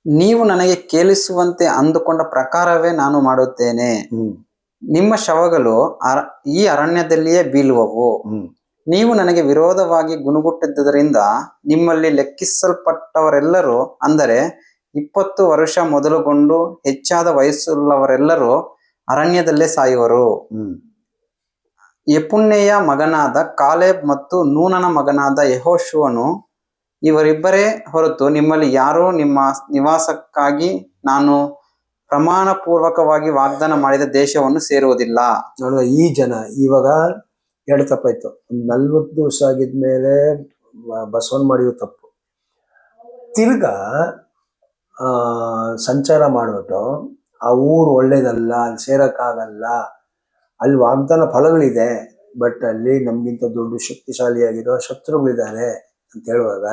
ನೀವು ನನಗೆ ಕೇಳಿಸುವಂತೆ ಅಂದುಕೊಂಡ ಪ್ರಕಾರವೇ ನಾನು ಮಾಡುತ್ತೇನೆ. ನಿಮ್ಮ ಶವಗಳು ಈ ಅರಣ್ಯದಲ್ಲಿಯೇ ಬೀಳುವವು. ನೀವು ನನಗೆ ವಿರೋಧವಾಗಿ ಗುಣಗುಟ್ಟಿದ್ದರಿಂದ ನಿಮ್ಮಲ್ಲಿ ಲೆಕ್ಕಿಸಲ್ಪಟ್ಟವರೆಲ್ಲರೂ, ಅಂದರೆ 20 ವರ್ಷ ಮೊದಲುಗೊಂಡು ಹೆಚ್ಚಾದ ವಯಸ್ಸುಳ್ಳವರೆಲ್ಲರೂ ಅರಣ್ಯದಲ್ಲೇ ಸಾಯುವರು. ಯೆಫುನ್ನೆಯ ಮಗನಾದ ಕಾಲೇಬ್ ಮತ್ತು ನೂನನ ಮಗನಾದ ಯೆಹೋಶುವನು ಇವರಿಬ್ಬರೇ ಹೊರತು ನಿಮ್ಮಲ್ಲಿ ಯಾರೂ ನಿಮ್ಮ ನಿವಾಸಕ್ಕಾಗಿ ನಾನು ಪ್ರಮಾಣ ಪೂರ್ವಕವಾಗಿ ವಾಗ್ದಾನ ಮಾಡಿದ ದೇಶವನ್ನು ಸೇರುವುದಿಲ್ಲ. ನೋಡುವ, ಈ ಜನ ಇವಾಗ 2 ತಪ್ಪಾಯ್ತು. 40 ದಿವಸ ಆಗಿದ್ಮೇಲೆ ಬಸವನ್ ಮಾಡಿರೋ ತಪ್ಪು, ತಿರ್ಗಾ ಸಂಚಾರ ಮಾಡಿಬಿಟ್ಟು ಆ ಊರು ಒಳ್ಳೇದಲ್ಲ, ಅಲ್ಲಿ ಸೇರಕ್ಕಾಗಲ್ಲ, ಅಲ್ಲಿ ವಾಗ್ದಾನ ಫಲಗಳಿದೆ, ಬಟ್ ಅಲ್ಲಿ ನಮ್ಗಿಂತ ದೊಡ್ಡ ಶಕ್ತಿಶಾಲಿಯಾಗಿರೋ ಶತ್ರುಗಳಿದ್ದಾರೆ ಅಂತ ಹೇಳುವಾಗ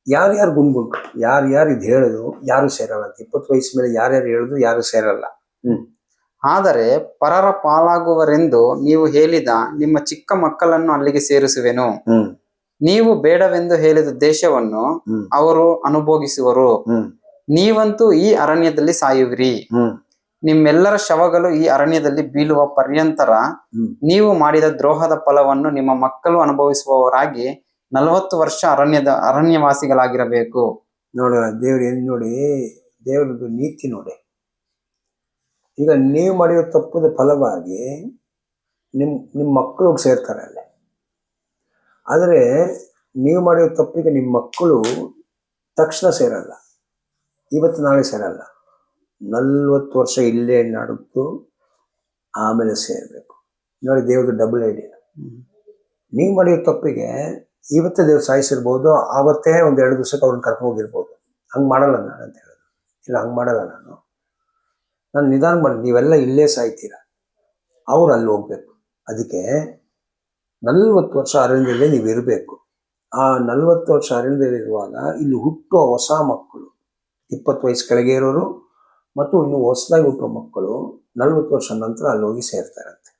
ಯಾರ್ಯಾರು ಗುಂಡ್ಬಿಟ್ರು, ಯಾರ್ಯಾರು ಇದು ಹೇಳಿದ್ರು ಯಾರು ಸೇರಲ್ಲ ಅಂತ. 20 ವಯಸ್ಸು ಮೇಲೆ ಯಾರ್ಯಾರು ಹೇಳಿದ್ರು ಯಾರು ಸೇರಲ್ಲ. ಆದರೆ ಪರರ ಪಾಲಾಗುವರೆಂದು ನೀವು ಹೇಳಿದ ನಿಮ್ಮ ಚಿಕ್ಕ ಮಕ್ಕಳನ್ನು ಅಲ್ಲಿಗೆ ಸೇರಿಸುವೆನು. ನೀವು ಬೇಡವೆಂದು ಹೇಳಿದ ದೇಶವನ್ನು ಅವರು ಅನುಭೋಗಿಸುವರು. ನೀವಂತೂ ಈ ಅರಣ್ಯದಲ್ಲಿ ಸಾಯುವಿರಿ. ನಿಮ್ಮೆಲ್ಲರ ಶವಗಳು ಈ ಅರಣ್ಯದಲ್ಲಿ ಬೀಳುವ ಪರ್ಯಂತರ ನೀವು ಮಾಡಿದ ದ್ರೋಹದ ಫಲವನ್ನು ನಿಮ್ಮ ಮಕ್ಕಳು ಅನುಭವಿಸುವವರಾಗಿ 40 ವರ್ಷ ಅರಣ್ಯವಾಸಿಗಳಾಗಿರಬೇಕು. ನೋಡುವ, ದೇವ್ರು ಏನ್ ನೋಡಿ, ದೇವ್ರದ್ದು ನೀತಿ ನೋಡಿ. ಈಗ ನೀವು ಮಾಡಿರೋ ತಪ್ಪದ ಫಲವಾಗಿ ನಿಮ್ಮ ಮಕ್ಕಳು ಸೇರ್ತಾರೆ ಅಲ್ಲಿ. ಆದರೆ ನೀವು ಮಾಡಿರೋ ತಪ್ಪಿಗೆ ನಿಮ್ಮ ಮಕ್ಕಳು ತಕ್ಷಣ ಸೇರಲ್ಲ, ಇವತ್ತು ನಾಳೆ ಸೇರಲ್ಲ. 40 ವರ್ಷ ಇಲ್ಲೇ ನಡೆದು ಆಮೇಲೆ ಸೇರಬೇಕು. ನೋಡಿ, ದೇವ್ರದ್ದು ಡಬಲ್ ಐಡಿಯಾ. ನೀವು ಮಾಡಿರೋ ತಪ್ಪಿಗೆ ಇವತ್ತೇ ದೇವ್ರು ಸಾಯಿಸಿರ್ಬೋದು, ಆವತ್ತೇ 1-2 ದಿವಸಕ್ಕೆ ಅವ್ರನ್ನ ಕರ್ಕೊಂಡು ಹೋಗಿರ್ಬೋದು. ಹಂಗೆ ಮಾಡಲ್ಲ ನಾನು ಅಂತ ಹೇಳೋದು. ಇಲ್ಲ, ಹಂಗೆ ಮಾಡಲ್ಲ ನಾನು ನಿಧಾನ ಮಾಡಿ, ನೀವೆಲ್ಲ ಇಲ್ಲೇ ಸಾಯ್ತೀರ, ಅವ್ರು ಅಲ್ಲಿ ಹೋಗ್ಬೇಕು. ಅದಕ್ಕೆ 40 ವರ್ಷ ಅರಣ್ಯದಲ್ಲೇ ನೀವು ಇರಬೇಕು. ಆ 40 ವರ್ಷ ಅರಣ್ಯದಲ್ಲಿರುವಾಗ ಇಲ್ಲಿ ಹುಟ್ಟುವ ಹೊಸ ಮಕ್ಕಳು, 20 ವಯಸ್ಸು ಕೆಳಗೆ ಇರೋರು ಮತ್ತು ಇನ್ನು ಹೊಸದಾಗಿ ಹುಟ್ಟುವ ಮಕ್ಕಳು 40 ವರ್ಷ ನಂತರ ಅಲ್ಲಿ ಹೋಗಿ ಸೇರ್ತಾರಂತೆ.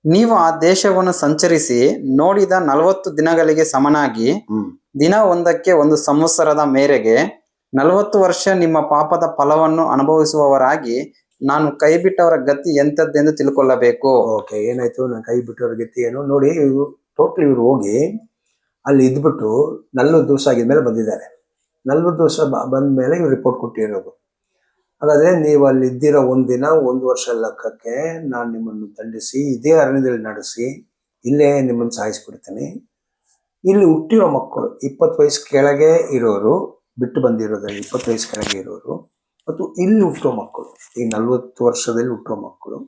ನೀವು ಆ ದೇಶವನ್ನು ಸಂಚರಿಸಿ ನೋಡಿದ 40 ದಿನಗಳಿಗೆ ಸಮನಾಗಿ ದಿನ ಒಂದಕ್ಕೆ 1 ಸಂವತ್ಸರದ ಮೇರೆಗೆ 40 ವರ್ಷ ನಿಮ್ಮ ಪಾಪದ ಫಲವನ್ನು ಅನುಭವಿಸುವವರಾಗಿ ನಾನು ಕೈ ಬಿಟ್ಟವರ ಗತಿ ಎಂಥದ್ದೆಂದು ತಿಳ್ಕೊಳ್ಳಬೇಕು. ಓಕೆ, ಏನಾಯ್ತು ನಾನು ಕೈ ಬಿಟ್ಟವರ ಗತಿ ಏನು ನೋಡಿ. ಇವ್ರು ಹೋಗಿ ಅಲ್ಲಿ ಇದ್ಬಿಟ್ಟು 40 ದಿವಸ ಆಗಿದ್ಮೇಲೆ ಬಂದಿದ್ದಾರೆ. 40 ದಿವಸ ಬಂದ ಮೇಲೆ ಇವ್ರು ರಿಪೋರ್ಟ್ ಕೊಟ್ಟಿರೋದು. ಹಾಗಾದ್ರೆ ನೀವು ಅಲ್ಲಿ ಇದ್ದಿರೋ 1 ದಿನ 1 ವರ್ಷ ಲೆಕ್ಕಕ್ಕೆ ನಾನು ನಿಮ್ಮನ್ನು ದಂಡಿಸಿ ಇದೇ ಅರಣ್ಯದಲ್ಲಿ ನಡೆಸಿ ಇಲ್ಲೇ ನಿಮ್ಮನ್ನು ಸಾಯಿಸ್ಬಿಡ್ತೀನಿ. ಇಲ್ಲಿ ಹುಟ್ಟಿರೋ ಮಕ್ಕಳು 20 ವಯಸ್ಸು ಕೆಳಗೆ ಇರೋರು, ಬಿಟ್ಟು ಬಂದಿರೋದ್ರಲ್ಲಿ 20 ವಯಸ್ಸು ಕೆಳಗೆ ಇರೋರು ಮತ್ತು ಇಲ್ಲಿ ಹುಟ್ಟೋ ಮಕ್ಕಳು, ಈ 40 ವರ್ಷದಲ್ಲಿ ಹುಟ್ಟೋ ಮಕ್ಕಳು,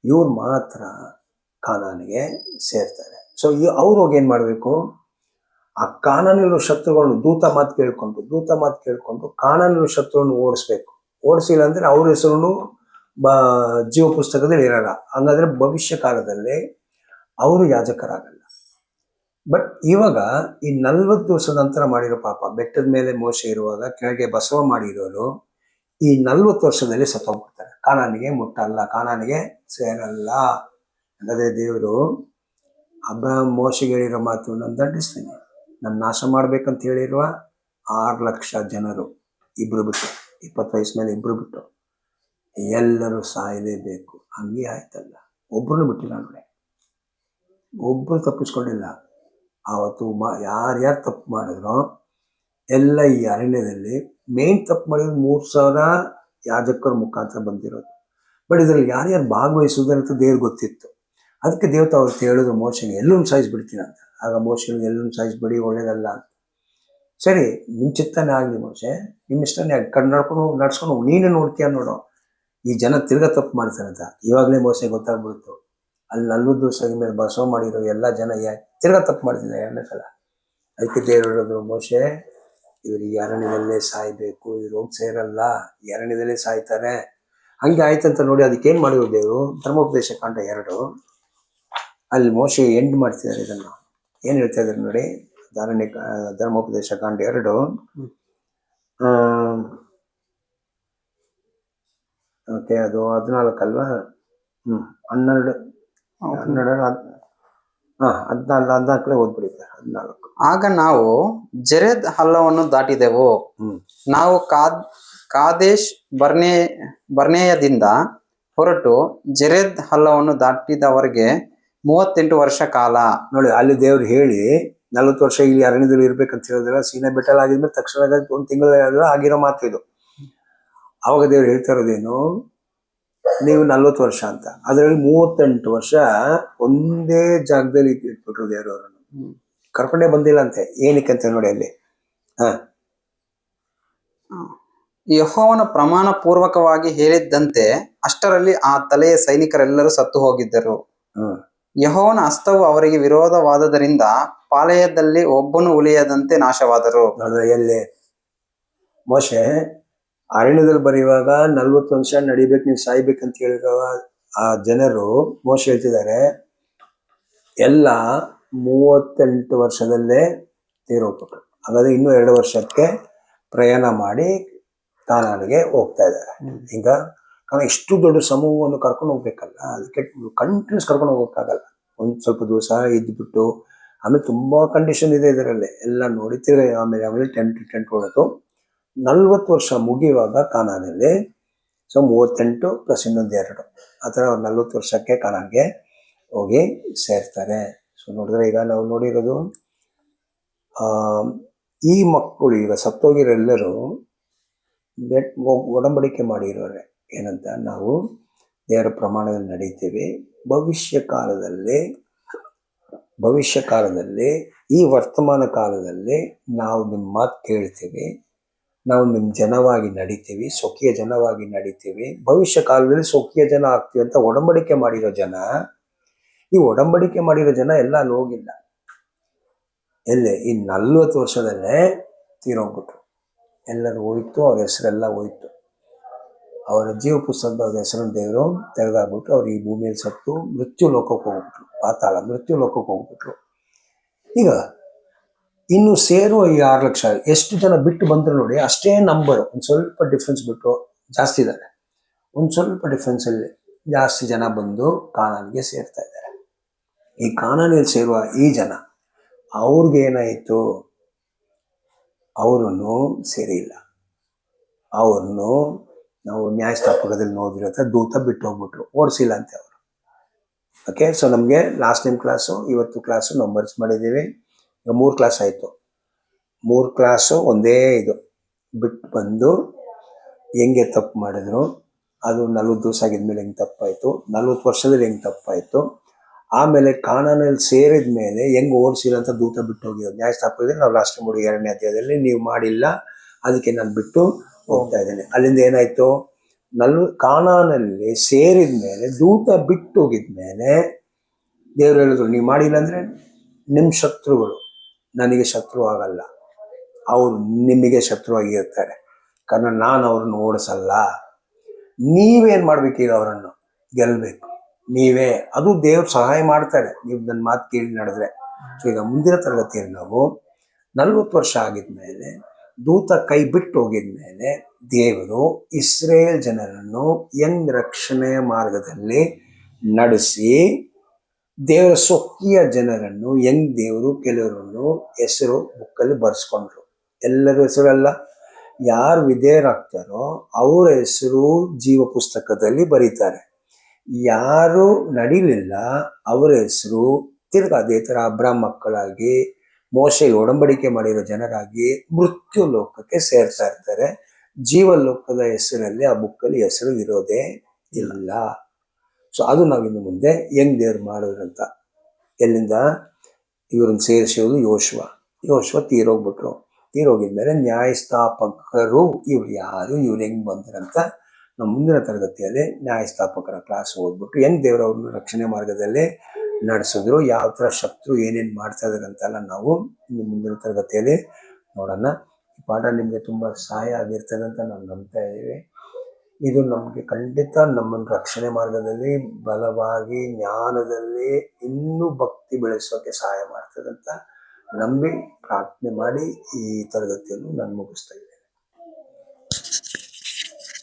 ಇವ್ರು ಮಾತ್ರ ಕಾನಾನಿಗೆ ಸೇರ್ತಾರೆ. ಸೊ ಅವ್ರು ಹೋಗಿ ಏನು ಮಾಡಬೇಕು, ಆ ಕಾನಾನಿರೋ ಶತ್ರುಗಳನ್ನು ದೂತ ಮಾತು ಕೇಳ್ಕೊಂಡು ಕಾನಾನಿರೋ ಶತ್ರುವನ್ನು ಓಡಿಸ್ಬೇಕು. ಓಡಿಸಿಲ್ಲ ಅಂದ್ರೆ ಅವ್ರ ಹೆಸರು ಜೀವ ಪುಸ್ತಕದಲ್ಲಿ ಇರಲ್ಲ. ಹಂಗಾದ್ರೆ ಭವಿಷ್ಯ ಕಾಲದಲ್ಲಿ ಅವರು ಯಾಜಕರಾಗಲ್ಲ. ಬಟ್ ಇವಾಗ ಈ 40 ದಿವಸದ ನಂತರ ಮಾಡಿರೋ ಪಾಪ, ಬೆಟ್ಟದ ಮೇಲೆ ಮೋಶೆ ಇರುವಾಗ ಕೆಳಗೆ ಬಸವ ಮಾಡಿರೋರು ಈ 40 ವರ್ಷದಲ್ಲಿ ಸತ್ತೋಗ್ಬಿಡ್ತಾರೆ. ಕಾನಾನಿಗೆ ಮುಟ್ಟಲ್ಲ, ಕಾನಾನಿಗೆ ಸೇರಲ್ಲ. ಹಾಗಾದ್ರೆ ದೇವರು ಅಬ್ರಹಾಂ ಮೋಶೆಗೆ ಹೇಳಿರೋ ಮಾತು, ನಾನು ದಂಡಿಸ್ತೀನಿ, ನಾನು ನಾಶ ಮಾಡ್ಬೇಕಂತ ಹೇಳಿರುವ 6 ಲಕ್ಷ ಜನರು ಇಬ್ರು ಬಿಟ್ಟು, 20 ವಯಸ್ಸು ಮೇಲೆ ಇಬ್ರು ಬಿಟ್ಟು ಎಲ್ಲರೂ ಸಾಯಲೇಬೇಕು. ಹಂಗೆ ಆಯ್ತಲ್ಲ, ಒಬ್ರು ಬಿಟ್ಟಿಲ್ಲ ನೋಡಿ, ಒಬ್ರು ತಪ್ಪಿಸ್ಕೊಂಡಿಲ್ಲ. ಆವತ್ತು ಯಾರ್ಯಾರು ತಪ್ಪು ಮಾಡಿದ್ರು ಎಲ್ಲ ಈ ಅರಣ್ಯದಲ್ಲಿ ಮೇನ್ ತಪ್ಪು ಮಾಡಿದ್ರು 3,000 ಯಾಜಕರ ಮುಖಾಂತರ ಬಂದಿರೋದು. ಬಟ್ ಇದ್ರಲ್ಲಿ ಯಾರ್ಯಾರು ಭಾಗವಹಿಸೋದಂತ ದೇವ್ರಿಗೆ ಗೊತ್ತಿತ್ತು. ಅದಕ್ಕೆ ದೇವತೆ ಅವ್ರಿಗೆ ಹೇಳಿದ್ರು ಮೋಶೆಗೆ ಎಲ್ಲರೂ ಸಾಯಿಸ್ಬಿಡ್ತೀನಿ ಅಂತ. ಆಗ ಮೋಶೆಗೆ ಎಲ್ಲರೂ ಸಾಯಿಸ್ಬಿಡಿ, ಒಳ್ಳೇದಲ್ಲ ಅಂತ. ಸರಿ, ನಿಮ್ಮ ಚಿತ್ತನೇ ಆಗಲಿ ಮೋಶೆ, ನಿಮ್ಮ ಇಷ್ಟನೇ ಆಗಿ ನಡ್ಸ್ಕೊಂಡು ನೀನೇ ನೋಡ್ತೀಯ ನೋಡು, ಈ ಜನ ತಿರ್ಗಾ ತಪ್ಪು ಮಾಡ್ತಾರೆ ಅಂತ. ಇವಾಗಲೇ ಮೋಶೆ ಗೊತ್ತಾಗ್ಬಿಡ್ತು. ಅಲ್ಲಿ 40 ದಿವಸ ಮೇಲೆ ಬಸವ ಮಾಡಿರೋ ಎಲ್ಲ ಜನ ತಿರ್ಗಾ ತಪ್ಪು ಮಾಡ್ತಿದ್ದಾರೆ 2ನೇ ಸಲ. ಅದಕ್ಕೆ ದೇವರು ಹೇಳಿದ್ರು, ಮೋಶೆ ಇವ್ರು ಈ ಅರಣ್ಯದಲ್ಲೇ ಸಾಯ್ಬೇಕು, ಇವ್ರು ಹೋಗಿ ಸೇರಲ್ಲ, ಈ ಅರಣ್ಯದಲ್ಲೇ ಸಾಯ್ತಾರೆ. ಹಂಗೆ ಆಯ್ತಂತ ನೋಡಿ ಅದಕ್ಕೇನು ಮಾಡಿದ್ರು ದೇವರು, ಧರ್ಮೋಪದೇಶ ಕಾಂಡ 2 ಅಲ್ಲಿ ಮೋಶೆ ಎಂಡ್ ಮಾಡ್ತಿದ್ದಾರೆ. ಇದನ್ನು ಏನು ಹೇಳ್ತಾ ಇದ್ದಾರೆ ನೋಡಿ, ಧರ್ಮೋಪದೇಶ ಕಾಂಡ 2 ಓಕೆ, ಅದು 14 ಅಲ್ವಾ? 12 14 ಓದ್ಬಿಡಿ. 14. ಆಗ ನಾವು ಜೆರೆದ್ ಹಳ್ಳವನ್ನು ದಾಟಿದೆವು. ನಾವು ಕಾದೇಶ್ ಬರ್ನೇಯದಿಂದ ಹೊರಟು ಜೆರೆದ್ ಹಳ್ಳವನ್ನು ದಾಟಿದವರೆಗೆ 38 ವರ್ಷ ಕಾಲ. ನೋಡಿ, ಅಲ್ಲಿ ದೇವ್ರು ಹೇಳಿ 40 ವರ್ಷ ಇಲ್ಲಿ ಅರಣ್ಯದಲ್ಲಿ ಇರ್ಬೇಕಂತ ಹೇಳಿದ್ರೆ, ಸೀನಾ ಬೆಟ್ಟಲ್ ಆಗಿದ್ಮೇಲೆ ತಕ್ಷಣ 1 ತಿಂಗಳು ಆಗಿರೋ ಮಾತು ಇದು. ಅವಾಗ ದೇವ್ರು ಹೇಳ್ತಾ ಇರೋದೇನು, ನೀವು 40 ವರ್ಷ ಅಂತ, ಅದರಲ್ಲಿ 38 ವರ್ಷ ಒಂದೇ ಜಾಗದಲ್ಲಿ ಇಟ್ಬಿಟ್ರು ದೇವ್ರು ಅವರನ್ನು. ಕರ್ಕೊಂಡೇ ಬಂದಿಲ್ಲ ಅಂತೆ. ಏನಕ್ಕೆ ಅಂತ ನೋಡಿ ಅಲ್ಲಿ. ಯೆಹೋವನ ಪ್ರಮಾಣ ಪೂರ್ವಕವಾಗಿ ಹೇಳಿದ್ದಂತೆ ಅಷ್ಟರಲ್ಲಿ ಆ ತಲೆಯ ಸೈನಿಕರೆಲ್ಲರೂ ಸತ್ತು ಹೋಗಿದ್ದರು. ಯೆಹೋವನ ಹಸ್ತವು ಅವರಿಗೆ ವಿರೋಧವಾದದರಿಂದ ಪಾಳೆಯದಲ್ಲಿ ಒಬ್ಬನು ಉಳಿಯದಂತೆ ನಾಶವಾದರು. ಎಲ್ಲಿ ಮೋಶೆ ಅರಣ್ಯದಲ್ಲಿ ಬರೆಯುವಾಗ 40 ವರ್ಷ ನಡಿಬೇಕು, ನೀವು ಸಾಯ್ಬೇಕಂತ ಹೇಳಿರೋ ಆ ಜನರು ಮೋಶೆ ಹೇಳ್ತಿದ್ದಾರೆ, ಎಲ್ಲ 38 ವರ್ಷದಲ್ಲೇ ತೀರೋಗ್ಬಿಟ್ರು. ಹಾಗಾದ್ರೆ ಇನ್ನೂ 2 ವರ್ಷಕ್ಕೆ ಪ್ರಯಾಣ ಮಾಡಿ ಕಾನಾನಿಗೆ ಹೋಗ್ತಾ ಇದ್ದಾರೆ. ಈಗ ಕಾರಣ ಇಷ್ಟು ದೊಡ್ಡ ಸಮೂಹವನ್ನು ಕರ್ಕೊಂಡು ಹೋಗ್ಬೇಕಲ್ಲ, ಅದಕ್ಕೆ ಕಂಟಿನ್ಯೂಸ್ ಕರ್ಕೊಂಡು ಹೋಗೋಕ್ಕಾಗಲ್ಲ. ಒಂದು ಸ್ವಲ್ಪ ದಿವಸ ಇದ್ಬಿಟ್ಟು ಆಮೇಲೆ ತುಂಬಾ ಕಂಡೀಷನ್ ಇದೆ ಇದರಲ್ಲಿ ಎಲ್ಲ ನೋಡಿ ಆಮೇಲೆ ಟೆಂಟ್ ಹೊಡೆದು 40 ವರ್ಷ ಮುಗಿಯುವಾಗ ಕಾನಾನಲ್ಲಿ 38 ಪ್ಲಸ್ ಇನ್ನೊಂದು 2 ಆ ಥರ 40 ವರ್ಷಕ್ಕೆ ಕಾನಾನ್ಗೆ ಹೋಗಿ ಸೇರ್ತಾರೆ. ಸೊ ನೋಡಿದ್ರೆ ಈಗ ನಾವು ನೋಡಿರೋದು ಈ ಮಕ್ಕಳು ಈಗ ಸತ್ತೋಗಿರೆಲ್ಲರೂ ಒಡಂಬಡಿಕೆ ಮಾಡಿರೋರೆ ಏನಂತ, ನಾವು ದೇವರ ಪ್ರಮಾಣದಲ್ಲಿ ನಡೀತೀವಿ, ಭವಿಷ್ಯ ಕಾಲದಲ್ಲಿ ಈ ವರ್ತಮಾನ ಕಾಲದಲ್ಲಿ ನಾವು ನಿಮ್ಮ ಮಾತು ಕೇಳ್ತೀವಿ, ನಾವು ನಿಮ್ಮ ಜನವಾಗಿ ನಡಿತೀವಿ, ಸ್ವಕೀಯ ಜನವಾಗಿ ನಡಿತೀವಿ, ಭವಿಷ್ಯ ಕಾಲದಲ್ಲಿ ಸ್ವಕೀಯ ಜನ ಆಗ್ತೀವಿ ಅಂತ ಒಡಂಬಡಿಕೆ ಮಾಡಿರೋ ಜನ. ಈ ಒಡಂಬಡಿಕೆ ಮಾಡಿರೋ ಜನ ಎಲ್ಲ ಅಲ್ಲಿ ಹೋಗಿಲ್ಲ. ಎಲ್ಲೇ ಈ 40 ವರ್ಷದಲ್ಲೇ ತೀರೋಗ್ಬಿಟ್ರು. ಎಲ್ಲರೂ ಹೋಯ್ತು, ಅವ್ರ ಹೆಸರೆಲ್ಲ ಹೋಯ್ತು. ಅವರ ಜೀವ ಪುಸ್ತಕದ ಅವ್ರ ಹೆಸರನ್ನು ದೇವರು ತೆಗೆದಾಗ್ಬಿಟ್ಟು ಅವ್ರು ಈ ಭೂಮಿಯಲ್ಲಿ ಸತ್ತು ಮೃತ್ಯು ಲೋಕಕ್ಕೆ ಹೋಗ್ಬಿಟ್ರು, ಪಾತಾಳ ಮೃತ್ಯು ಲೋಕಕ್ಕೆ ಹೋಗ್ಬಿಟ್ರು. ಈಗ ಇನ್ನು ಸೇರುವ ಈ 6 ಲಕ್ಷ ಎಷ್ಟು ಜನ ಬಿಟ್ಟು ಬಂದ್ರು ನೋಡಿ, ಅಷ್ಟೇ ನಂಬರ್, ಒಂದು ಸ್ವಲ್ಪ ಡಿಫ್ರೆನ್ಸ್ ಬಿಟ್ಟು ಜಾಸ್ತಿ ಇದ್ದಾರೆ. ಒಂದು ಸ್ವಲ್ಪ ಡಿಫ್ರೆನ್ಸಲ್ಲಿ ಜಾಸ್ತಿ ಜನ ಬಂದು ಕಾನಾನಿಗೆ ಸೇರ್ತಾ ಇದ್ದಾರೆ. ಈ ಕಾನಾನಿಯಲ್ಲಿ ಸೇರುವ ಈ ಜನ ಅವ್ರಿಗೇನಾಯಿತು, ಅವರನ್ನು ಸೇರಿಲ್ಲ. ಅವ್ರನ್ನು ನಾವು ನ್ಯಾಯಸ್ಥಾಪಕದಲ್ಲಿ ನೋಡಿರೋ ದೂತ ಬಿಟ್ಟು ಹೋಗ್ಬಿಟ್ರು, ಓಡಿಸಿಲ್ಲ ಅಂತೆ ಅವರು. ಓಕೆ, ಸೊ ನಮಗೆ ಲಾಸ್ಟ್ ಟೈಮ್ ಕ್ಲಾಸು ಇವತ್ತು ಕ್ಲಾಸು ನಾವು ಮರ್ಚ್ ಮಾಡಿದ್ದೀವಿ. ಈಗ 3 ಕ್ಲಾಸ್ ಆಯಿತು. 3 ಕ್ಲಾಸು ಒಂದೇ ಇದು ಬಿಟ್ಟು ಬಂದು ಹೆಂಗೆ ತಪ್ಪು ಮಾಡಿದ್ರು, ಅದು 40 ದಿವಸ ಆಗಿದ್ಮೇಲೆ ಹೆಂಗೆ ತಪ್ಪಾಯಿತು, 40 ವರ್ಷದಲ್ಲಿ ಹೆಂಗೆ ತಪ್ಪಾಯಿತು, ಆಮೇಲೆ ಕಾನಾನಲ್ಲಿ ಸೇರಿದ ಮೇಲೆ ಹೆಂಗೆ ಓಡಿಸಿಲ್ಲ ಅಂತ ದೂತ ಬಿಟ್ಟು ಹೋಗಿರೋದು ನ್ಯಾಯಸ್ಥಾಪಕದಲ್ಲಿ ನಾವು ಲಾಸ್ಟ್ ಟೈಮ್ 2ನೇ ಅಧ್ಯಾಯದಲ್ಲಿ ನೀವು ಮಾಡಿಲ್ಲ, ಅದಕ್ಕೆ ನಾನು ಬಿಟ್ಟು ಹೋಗ್ತಾ ಇದ್ದೇನೆ. ಅಲ್ಲಿಂದ ಏನಾಯ್ತು, ಕಾನಾನಲ್ಲಿ ಸೇರಿದ ಮೇಲೆ ದೂತ ಬಿಟ್ಟು ಹೋಗಿದ್ಮೇಲೆ ದೇವ್ರು ಹೇಳಿದ್ರು, ನೀವು ಮಾಡಿಲ್ಲ ಅಂದ್ರೆ ನಿಮ್ಮ ಶತ್ರುಗಳು ನನಗೆ ಶತ್ರು ಆಗಲ್ಲ, ಅವರು ನಿಮಗೆ ಶತ್ರುವಾಗಿರ್ತಾರೆ, ಕಾರಣ ನಾನು ಅವ್ರನ್ನ ಓಡಿಸಲ್ಲ. ನೀವೇನು ಮಾಡ್ಬೇಕೀಗ, ಅವರನ್ನು ಗೆಲ್ಲಬೇಕು ನೀವೇ. ಅದು ದೇವ್ರು ಸಹಾಯ ಮಾಡ್ತಾರೆ ನೀವು ನನ್ನ ಮಾತು ಕೇಳಿ ನಡೆದ್ರೆ. ಸೊ ಈಗ ಮುಂದಿನ ತರಗತಿಯಲ್ಲಿ ನಾವು 40 ವರ್ಷ ಆಗಿದ್ಮೇಲೆ ದೂತ ಕೈ ಬಿಟ್ಟು ಹೋಗಿದ್ಮೇಲೆ ದೇವರು ಇಸ್ರೇಲ್ ಜನರನ್ನು ಹೆಂಗ್ ರಕ್ಷಣೆಯ ಮಾರ್ಗದಲ್ಲಿ ನಡೆಸಿ, ದೇವರ ಸ್ವಕೀಯ ಜನರನ್ನು ಹೆಂಗ್ ದೇವರು ಕೆಲವರನ್ನು ಹೆಸರು ಬುಕ್ಕಲ್ಲಿ ಬರ್ಸ್ಕೊಂಡ್ರು. ಎಲ್ಲರ ಹೆಸರಲ್ಲ, ಯಾರು ವಿಧೇಯರಾಗ್ತಾರೋ ಅವರ ಹೆಸರು ಜೀವ ಪುಸ್ತಕದಲ್ಲಿ ಬರೀತಾರೆ. ಯಾರು ನಡಿಲಿಲ್ಲ ಅವರ ಹೆಸರು ತಿರ್ಗಾ ಅದೇ ಥರ ಅಬ್ರಾಮ್ ಮಕ್ಕಳಾಗಿ ಮೋಶೆ ಒಡಂಬಡಿಕೆ ಮಾಡಿರೋ ಜನರಾಗಿ ಮೃತ್ಯು ಲೋಕಕ್ಕೆ ಸೇರ್ತಾ ಇರ್ತಾರೆ. ಜೀವಲೋಕದ ಹೆಸರಲ್ಲಿ ಆ ಬುಕ್ಕಲ್ಲಿ ಹೆಸರು ಇರೋದೇ ಇಲ್ಲ. ಸೊ ಅದು ನಾವು ಇನ್ನು ಮುಂದೆ ಹೆಂಗ್ ದೇವ್ರು ಮಾಡಿದ್ರಂತ, ಎಲ್ಲಿಂದ ಇವ್ರನ್ನ ಸೇರಿಸೋದು ಯೋಶುವ ತೀರೋಗ್ಬಿಟ್ರು. ತೀರೋಗಿದ್ಮೇಲೆ ನ್ಯಾಯಸ್ಥಾಪಕರು ಇವ್ರು ಯಾರು, ಇವ್ರು ಹೆಂಗ್ ಬಂದ್ರಂತ ನಾವು ಮುಂದಿನ ತರಗತಿಯಲ್ಲಿ ನ್ಯಾಯಸ್ಥಾಪಕರ ಕ್ಲಾಸ್ ಓದ್ಬಿಟ್ಟು ಹೆಂಗ್ ದೇವ್ರ ಅವ್ರನ್ನ ರಕ್ಷಣೆ ಮಾರ್ಗದಲ್ಲಿ ನಡೆಸಿದ್ರು, ಯಾವ ಥರ ಶತ್ರು ಏನೇನು ಮಾಡ್ತಾ ಇದಾರೆ ಅಂತೆಲ್ಲ ನಾವು ಇನ್ನು ಮುಂದಿನ ತರಗತಿಯಲ್ಲಿ ನೋಡೋಣ. ಈ ಪಾಠ ನಿಮಗೆ ತುಂಬ ಸಹಾಯ ಆಗಿರ್ತದೆ ಅಂತ ನಾವು ನಂಬ್ತಾ ಇದ್ದೀವಿ. ಇದು ನಮಗೆ ಖಂಡಿತ ನಮ್ಮನ್ನು ರಕ್ಷಣೆ ಮಾರ್ಗದಲ್ಲಿ ಬಲವಾಗಿ ಜ್ಞಾನದಲ್ಲಿ ಇನ್ನೂ ಭಕ್ತಿ ಬೆಳೆಸೋಕೆ ಸಹಾಯ ಮಾಡ್ತದೆ ಅಂತ ನಂಬಿ ಪ್ರಾರ್ಥನೆ ಮಾಡಿ ಈ ತರಗತಿಯನ್ನು ನಾನು ಮುಗಿಸ್ತಾ ಇದ್ದೀನಿ.